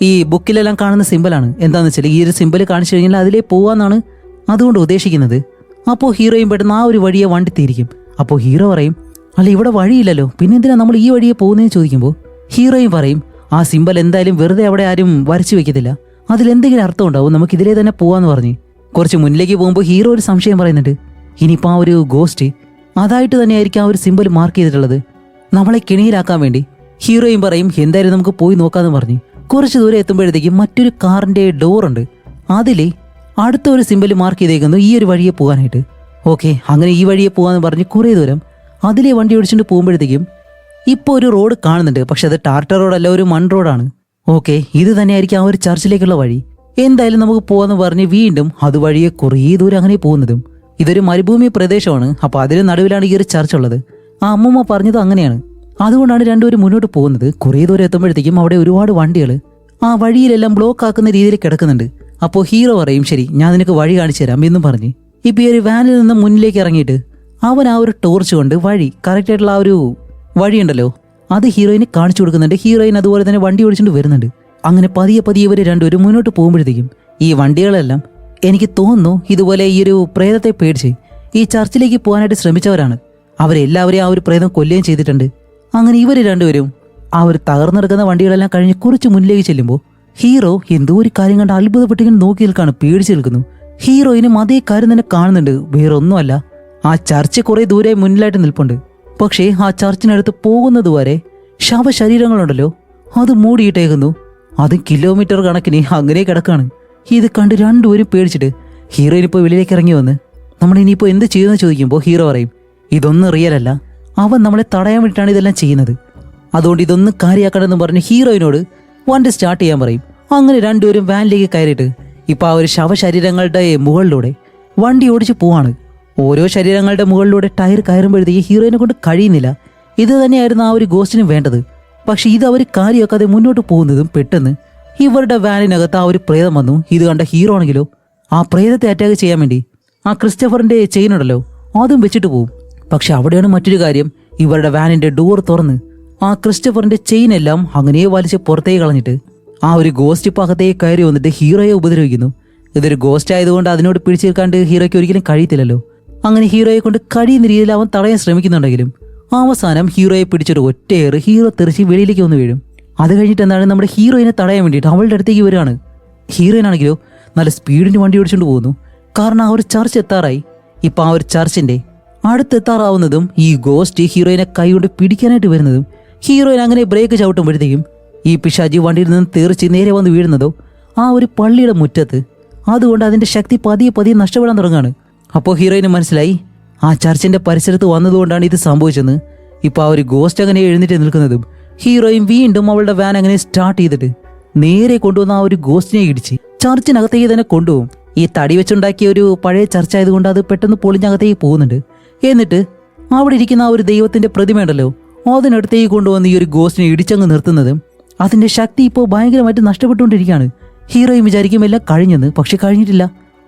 ഈ ബുക്കിലെല്ലാം കാണുന്ന സിമ്പലാണ്. എന്താണെന്ന് വെച്ചാൽ ഈ ഒരു സിമ്പൽ കാണിച്ചു കഴിഞ്ഞാൽ അതിലേ പോവാന്നാണ് അതുകൊണ്ട് ഉദ്ദേശിക്കുന്നത്. അപ്പോൾ ഹീറോയും പെട്ടെന്ന് ആ ഒരു വഴിയെ വണ്ടി തിരിക്കും. അപ്പോൾ ഹീറോ പറയും അല്ല ഇവിടെ വഴിയില്ലല്ലോ, പിന്നെ എന്തിനാ നമ്മൾ ഈ വഴിയെ പോകുന്നതെന്ന് ചോദിക്കുമ്പോൾ ഹീറോയും പറയും ആ സിമ്പൽ എന്തായാലും വെറുതെ അവിടെ ആരും വരച്ചു വെക്കത്തില്ല, അതിലെന്തെങ്കിലും അർത്ഥം ഉണ്ടാവും, നമുക്ക് ഇതിലേ തന്നെ പോവാന്ന് പറഞ്ഞ് കുറച്ച് മുന്നിലേക്ക് പോകുമ്പോൾ ഹീറോ ഒരു സംശയം പറയുന്നുണ്ട്. ഇനിയിപ്പോൾ ആ ഒരു ഗോസ്റ്റ് അതായിട്ട് തന്നെയായിരിക്കും ആ ഒരു സിമ്പൽ മാർക്ക് ചെയ്തിട്ടുള്ളത്, നമ്മളെ കെണിയിലാക്കാൻ വേണ്ടി. ഹീറോയും പറയും എന്തായാലും നമുക്ക് പോയി നോക്കാന്ന് പറഞ്ഞ് കുറച്ച് ദൂരം എത്തുമ്പോഴത്തേക്കും മറ്റൊരു കാറിന്റെ ഡോറുണ്ട്. അതിലെ അടുത്ത ഒരു സിമ്പൽ മാർക്ക് ചെയ്തേക്കുന്നു ഈ ഒരു വഴിയെ പോകാനായിട്ട്. ഓക്കെ, അങ്ങനെ ഈ വഴിയെ പോകാന്ന് പറഞ്ഞ് കുറേ ദൂരം അതിലെ വണ്ടി ഓടിച്ചിട്ട് പോകുമ്പോഴത്തേക്കും ഇപ്പോൾ ഒരു റോഡ് കാണുന്നുണ്ട്. പക്ഷെ അത് ടാർട്ടർ റോഡല്ല, ഒരു മൺ റോഡാണ്. ഓക്കെ, ഇത് തന്നെയായിരിക്കും ആ ഒരു ചർച്ചിലേക്കുള്ള വഴി. എന്തായാലും നമുക്ക് പോകാന്ന് പറഞ്ഞ് വീണ്ടും അതുവഴിയെ കുറേ ദൂരം അങ്ങനെ പോകുന്നതും ഇതൊരു മരുഭൂമി പ്രദേശമാണ്. അപ്പോൾ അതിന് നടുവിലാണ് ഈ ഒരു ചർച്ച് ഉള്ളത്. ആ അമ്മൂമ്മ പറഞ്ഞത് അങ്ങനെയാണ്. അതുകൊണ്ടാണ് രണ്ടുപേരും മുന്നോട്ട് പോകുന്നത്. കുറേ ദൂരം എത്തുമ്പോഴത്തേക്കും അവിടെ ഒരുപാട് വണ്ടികൾ ആ വഴിയിലെല്ലാം ബ്ലോക്ക് ആക്കുന്ന രീതിയിൽ കിടക്കുന്നുണ്ട്. അപ്പോൾ ഹീറോ പറയും ശരി, ഞാൻ നിനക്ക് വഴി കാണിച്ചു തരാം എന്നും പറഞ്ഞ് ഇപ്പം ഈ ഒരു വാനിൽ നിന്ന് മുന്നിലേക്ക് ഇറങ്ങിയിട്ട് അവൻ ആ ഒരു ടോർച്ച് കൊണ്ട് വഴി കറക്റ്റായിട്ടുള്ള ആ ഒരു വഴിയുണ്ടല്ലോ അത് ഹീറോയിന് കാണിച്ചു കൊടുക്കുന്നുണ്ട്. ഹീറോയിൻ അതുപോലെ തന്നെ വണ്ടി ഓടിച്ചുകൊണ്ട് വരുന്നുണ്ട്. അങ്ങനെ പതിയെ ഇവർ രണ്ടുപേരും മുന്നോട്ട് പോകുമ്പോഴത്തേക്കും ഈ വണ്ടികളെല്ലാം എനിക്ക് തോന്നുന്നു ഇതുപോലെ ഈ ഒരു പ്രേതത്തെ പേടിച്ച് ഈ ചർച്ചിലേക്ക് പോകാനായിട്ട് ശ്രമിച്ചവരാണ്. അവരെല്ലാവരെയും ആ ഒരു പ്രേതം കൊല്ലുകയും ചെയ്തിട്ടുണ്ട്. അങ്ങനെ ഇവർ രണ്ടുപേരും ആ ഒരു തകർന്നെടുക്കുന്ന വണ്ടികളെല്ലാം കഴിഞ്ഞ് കുറച്ച് മുന്നിലേക്ക് ചെല്ലുമ്പോൾ ഹീറോ എന്തോ ഒരു കാര്യം കണ്ട് അത്ഭുതപ്പെട്ടിങ്ങനെ നോക്കി നിൽക്കാണ്, പേടിച്ച് നിൽക്കുന്നു. ഹീറോയിനും അതേ കാര്യം തന്നെ കാണുന്നുണ്ട്. വേറൊന്നുമല്ല, ആ ചർച്ച് കുറെ ദൂരെ മുന്നിലായിട്ട് നിൽപ്പുണ്ട്. പക്ഷേ ആ ചർച്ചിനടുത്ത് പോകുന്നത് വരെ ശവശരീരങ്ങളുണ്ടല്ലോ അത് മൂടിയിട്ടേക്കുന്നു. അത് കിലോമീറ്റർ കണക്കിന് അങ്ങനെ കിടക്കാണ്. ഇത് കണ്ട് രണ്ടുപേരും പേടിച്ചിട്ട് ഹീറോയിൻ ഇപ്പോൾ വെളിയിലേക്ക് ഇറങ്ങി വന്ന് നമ്മൾ ഇനിയിപ്പോൾ എന്ത് ചെയ്യുമെന്ന് ചോദിക്കുമ്പോൾ ഹീറോ പറയും ഇതൊന്നും റിയൽ അല്ല, അവൻ നമ്മളെ തടയാൻ വേണ്ടിയിട്ടാണ് ഇതെല്ലാം ചെയ്യുന്നത്. അതുകൊണ്ട് ഇതൊന്നും കാര്യമാക്കണമെന്ന് പറഞ്ഞ് ഹീറോയിനോട് വണ്ടി സ്റ്റാർട്ട് ചെയ്യാൻ പറയും. അങ്ങനെ രണ്ടുപേരും വാനിലേക്ക് കയറിയിട്ട് ഇപ്പം ആ ഒരു ശവശരീരങ്ങളുടെ മുകളിലൂടെ വണ്ടി ഓടിച്ച് പോവാണ്. ഓരോ ശരീരങ്ങളുടെ മുകളിലൂടെ ടയർ കയറുമ്പോഴത്തേക്ക് ഹീറോയിനെ കൊണ്ട് കഴിയുന്നില്ല. ഇത് തന്നെയായിരുന്നു ആ ഒരു ഗോസ്റ്റിനും വേണ്ടത്. പക്ഷെ ഇത് അവർ കാര്യമാക്കാതെ മുന്നോട്ട് പോകുന്നതും പെട്ടെന്ന് ഇവരുടെ വാനിനകത്ത് ആ ഒരു പ്രേതം വന്നു. ഇത് കണ്ട ഹീറോ ആണെങ്കിലോ ആ പ്രേതത്തെ അറ്റാക്ക് ചെയ്യാൻ വേണ്ടി ആ ക്രിസ്റ്റഫറിന്റെ ചെയിൻ ഉണ്ടല്ലോ അതും വെച്ചിട്ട് പോകും. പക്ഷെ അവിടെയാണ് മറ്റൊരു കാര്യം. ഇവരുടെ വാനിന്റെ ഡോർ തുറന്ന് ആ ക്രിസ്റ്റഫറിന്റെ ചെയിൻ എല്ലാം അങ്ങനെ വലിച്ച് പുറത്തേക്ക് കളഞ്ഞിട്ട് ആ ഒരു ഗോസ്റ്റ് ഇപ്പം അകത്തേക്ക് കയറി വന്നിട്ട് ഹീറോയെ ഉപദ്രവിക്കുന്നു. ഇതൊരു ഗോസ്റ്റ് ആയതുകൊണ്ട് അതിനോട് പിടിച്ചേൽക്കാണ്ട് ഹീറോയ്ക്ക് ഒരിക്കലും കഴിയത്തില്ലല്ലോ. അങ്ങനെ ഹീറോയെ കൊണ്ട് കഴിയുന്ന രീതിയിൽ അവൻ തടയാൻ ശ്രമിക്കുന്നുണ്ടെങ്കിലും അവസാനം ഹീറോയെ പിടിച്ചൊരു ഒറ്റയേറ് ഹീറോ തെറിച്ച് വെളിയിലേക്ക് വന്ന് വീഴും. അത് കഴിഞ്ഞിട്ട് എന്താണ് നമ്മുടെ ഹീറോയിനെ തടയാൻ വേണ്ടിയിട്ട് അവളുടെ അടുത്തേക്ക് വരികയാണ്. ഹീറോയിനാണെങ്കിലോ നല്ല സ്പീഡിന് വണ്ടി ഓടിച്ചുകൊണ്ട് പോകുന്നു. കാരണം ആ ഒരു ചർച്ച് എത്താറായി. ഇപ്പം ആ ഒരു ചർച്ചിന്റെ അടുത്തെത്താറാവുന്നതും ഈ ഗോസ്റ്റ് ഹീറോയിനെ കൈകൊണ്ട് പിടിക്കാനായിട്ട് വരുന്നതും ഹീറോയിൻ അങ്ങനെ ബ്രേക്ക് ചവിട്ടുമ്പോഴത്തേക്കും ഈ പിശാചി വണ്ടിയിൽ നിന്ന് തെറിച്ച് നേരെ വന്ന് വീഴുന്നതോ ആ ഒരു പള്ളിയുടെ മുറ്റത്ത്. അതുകൊണ്ട് അതിന്റെ ശക്തി പതിയെ പതിയെ നഷ്ടപ്പെടാൻ തുടങ്ങുകയാണ്. അപ്പോൾ ഹീറോയിന് മനസ്സിലായി ആ ചർച്ചിന്റെ പരിസരത്ത് വന്നതുകൊണ്ടാണ് ഇത് സംഭവിച്ചെന്ന്. ഇപ്പൊ ആ ഒരു ഗോസ്റ്റ് അങ്ങനെ എഴുന്നേറ്റ് നിൽക്കുന്നതും ഹീറോയിൻ വീണ്ടും അവളുടെ വാൻ അങ്ങനെ സ്റ്റാർട്ട് ചെയ്തിട്ട് നേരെ കൊണ്ടുവന്ന ആ ഒരു ഗോസ്റ്റിനെ ഇടിച്ച് ചർച്ചിനകത്തേക്ക് തന്നെ കൊണ്ടുപോകും. ഈ തടി വെച്ചുണ്ടാക്കിയ ഒരു പഴയ ചർച്ച ആയതുകൊണ്ട് അത് പെട്ടെന്ന് പൊളിഞ്ഞകത്തേക്ക് പോകുന്നുണ്ട്. എന്നിട്ട് അവിടെ ഇരിക്കുന്ന ആ ഒരു ദൈവത്തിന്റെ പ്രതിമയുണ്ടല്ലോ അതിനടുത്തേക്ക് കൊണ്ടുവന്ന് ഈ ഒരു ഗോസ്റ്റിനെ ഇടിച്ചങ്ങ് നിർത്തുന്നതും അതിന്റെ ശക്തി ഇപ്പോൾ ഭയങ്കരമായിട്ട് നഷ്ടപ്പെട്ടുകൊണ്ടിരിക്കുകയാണ്. ഹീറോയിൻ വിചാരിക്കും എല്ലാം കഴിഞ്ഞെന്ന്. പക്ഷെ കഴിഞ്ഞിട്ടില്ല.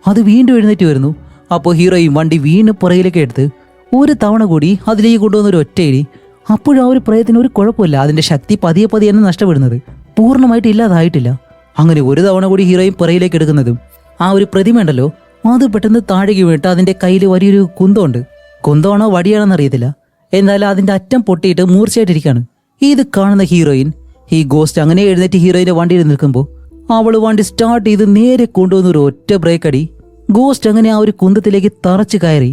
അത് വീണ്ടും എഴുന്നേറ്റ് വരുന്നു. അപ്പോൾ ഹീറോയിൻ വണ്ടി വീണ്ടും പുറകിലേക്ക് എടുത്ത് ഒരു തവണ കൂടി അതിലേക്ക് കൊണ്ടുവന്ന ഒരു ഒറ്റയിടി. അപ്പോഴും ആ ഒരു പ്രയത്തിന് ഒരു കുഴപ്പമില്ല. അതിന്റെ ശക്തി പതിയെ പതിയെ തന്നെ നഷ്ടപ്പെടുന്നത് പൂർണ്ണമായിട്ട് ഇല്ലാതായിട്ടില്ല. അങ്ങനെ ഒരു തവണ കൂടി ഹീറോയിൻ പുറകിലേക്ക് എടുക്കുന്നതും ആ ഒരു പ്രതിമ ഉണ്ടല്ലോ അത് പെട്ടെന്ന് താഴേക്ക് വീണിട്ട് അതിന്റെ കയ്യിൽ വലിയൊരു കുന്തമുണ്ട്. കുന്തമാണോ വടിയാണെന്ന് അറിയത്തില്ല. എന്നാലും അതിന്റെ അറ്റം പൊട്ടിയിട്ട് മൂർച്ചയായിട്ടിരിക്കുകയാണ്. ഇത് കാണുന്ന ഹീറോയിൻ ഈ ഗോസ്റ്റ് അങ്ങനെ എഴുന്നേറ്റ് ഹീറോയിന്റെ വണ്ടിയിൽ നിൽക്കുമ്പോൾ അവള് വണ്ടി സ്റ്റാർട്ട് ചെയ്ത് നേരെ കൊണ്ടുവന്ന ഒരു ഒറ്റ ബ്രേക്ക് അടി ഗോസ്റ്റ് അങ്ങനെ ആ ഒരു കുന്തത്തിലേക്ക് തറച്ചു കയറി.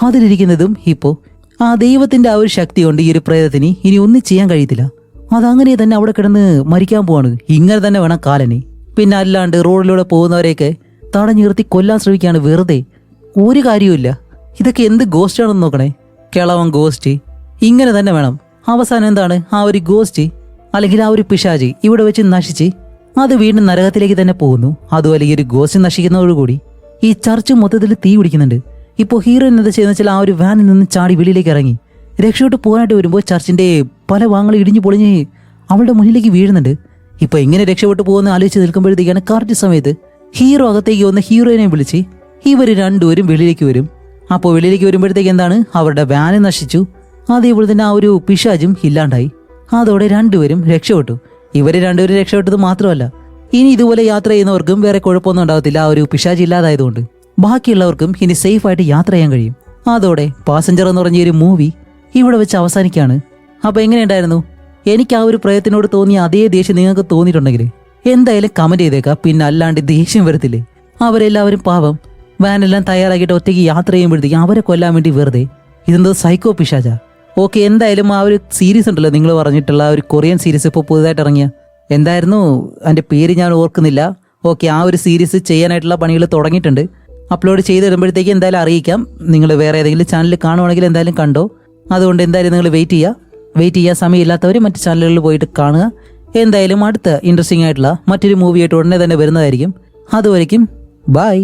അതിലിരിക്കുന്നതും ഇപ്പോ ആ ദൈവത്തിന്റെ ആ ഒരു ശക്തി കൊണ്ട് ഈ ഒരു പ്രേതത്തിന് ഇനി ഒന്നും ചെയ്യാൻ കഴിയത്തില്ല. അതങ്ങനെ തന്നെ അവിടെ കിടന്ന് മരിക്കാൻ പോവാണ്. ഇങ്ങനെ തന്നെ വേണം കാലനെ. പിന്നെ അല്ലാണ്ട് റോഡിലൂടെ പോകുന്നവരെയൊക്കെ തടഞ്ഞു നിർത്തി കൊല്ലാൻ ശ്രമിക്കുകയാണ് വെറുതെ. ഒരു കാര്യവുമില്ല. ഇതൊക്കെ എന്ത് ഗോസ്റ്റ് ആണെന്ന് നോക്കണേ. കിളവൻ ഗോസ്റ്റ് ഇങ്ങനെ തന്നെ വേണം. അവസാനം എന്താണ് ആ ഒരു ഗോസ്റ്റ് അല്ലെങ്കിൽ ആ ഒരു പിശാചി ഇവിടെ വെച്ച് നശിച്ച് അത് വീണ്ടും നരകത്തിലേക്ക് തന്നെ പോകുന്നു. അതുപോലെ ഈ ഒരു ഗോസ്റ്റ് നശിക്കുന്നതോടുകൂടി ഈ ചർച്ച് മൊത്തത്തിൽ തീ പിടിക്കുന്നുണ്ട്. ഇപ്പോൾ ഹീറോയിൻ എന്താ ചെയ്യുന്ന വെച്ചാൽ ആ ഒരു വാനിൽ നിന്ന് ചാടി വെളിയിലേക്ക് ഇറങ്ങി രക്ഷോട്ട് പോകാനായിട്ട് വരുമ്പോൾ ചർച്ചിന്റെ പല ഭാഗങ്ങൾ ഇടിഞ്ഞു പൊളിഞ്ഞ് അവളുടെ മുന്നിലേക്ക് വീഴുന്നുണ്ട്. ഇപ്പൊ എങ്ങനെ രക്ഷപ്പെട്ടു പോകുന്ന ആലോചിച്ച് നിൽക്കുമ്പോഴത്തേക്കാണ് കറക്റ്റ് സമയത്ത് ഹീറോ അകത്തേക്ക് വന്ന് ഹീറോയിനെ വിളിച്ച് ഇവർ രണ്ടുപേരും വെളിയിലേക്ക് വരും. അപ്പോൾ വെളിയിലേക്ക് വരുമ്പോഴത്തേക്ക് എന്താണ് അവരുടെ വാന് നശിച്ചു. അതേപോലെ തന്നെ ആ ഒരു പിശാചും ഇല്ലാണ്ടായി. അതോടെ രണ്ടുപേരും രക്ഷപ്പെട്ടു. ഇവര് രണ്ടുപേരും രക്ഷപ്പെട്ടത് മാത്രമല്ല ഇനി ഇതുപോലെ യാത്ര ചെയ്യുന്നവർക്കും വേറെ കുഴപ്പമൊന്നും ഉണ്ടാകത്തില്ല. ആ ഒരു പിശാച് ഇല്ലാതായതുകൊണ്ട് ബാക്കിയുള്ളവർക്കും ഇനി സേഫ് ആയിട്ട് യാത്ര ചെയ്യാൻ കഴിയും. അതോടെ പാസഞ്ചർ എന്ന് പറഞ്ഞ ഒരു മൂവി ഇവിടെ വെച്ച് അവസാനിക്കുകയാണ്. അപ്പൊ എങ്ങനെയുണ്ടായിരുന്നു? എനിക്ക് ആ ഒരു പ്രയത്നോട് തോന്നിയ അതേ ദേഷ്യം നിങ്ങൾക്ക് തോന്നിയിട്ടുണ്ടെങ്കിൽ എന്തായാലും കമന്റ് ചെയ്തേക്കാം. പിന്നെ അല്ലാണ്ട് ദേഷ്യം വരത്തില്ലേ? അവരെല്ലാവരും പാവം വാനെല്ലാം തയ്യാറാക്കിയിട്ട് ഒറ്റയ്ക്ക് യാത്ര ചെയ്യുമ്പോഴത്തേക്ക് അവരെ കൊല്ലാൻ വേണ്ടി വെറുതെ ഇതെന്തോ സൈക്കോ പിശാചാ. ഓക്കെ, എന്തായാലും ആ ഒരു സീരീസ് ഉണ്ടല്ലോ നിങ്ങൾ പറഞ്ഞിട്ടുള്ള ഒരു കൊറിയൻ സീരീസ് ഇപ്പോൾ പുതുതായിട്ട് ഇറങ്ങിയ എന്തായിരുന്നു അതിൻ്റെ പേര് ഞാൻ ഓർക്കുന്നില്ല. ഓക്കെ, ആ ഒരു സീരീസ് ചെയ്യാനായിട്ടുള്ള പണികൾ തുടങ്ങിയിട്ടുണ്ട്. അപ്ലോഡ് ചെയ്ത് തരുമ്പോഴത്തേക്ക് എന്തായാലും അറിയിക്കാം. നിങ്ങൾ വേറെ ഏതെങ്കിലും ചാനൽ കാണുവാണെങ്കിൽ എന്തായാലും കണ്ടോ. അതുകൊണ്ട് എന്തായാലും നിങ്ങൾ വെയിറ്റ് ചെയ്യുക. സമയമില്ലാത്തവർ മറ്റ് ചാനലുകളിൽ പോയിട്ട് കാണുക. എന്തായാലും അടുത്ത ഇൻട്രസ്റ്റിംഗ് ആയിട്ടുള്ള മറ്റൊരു മൂവിയായിട്ട് ഉടനെ തന്നെ വരുന്നതായിരിക്കും. അതുവരയ്ക്കും ബൈ.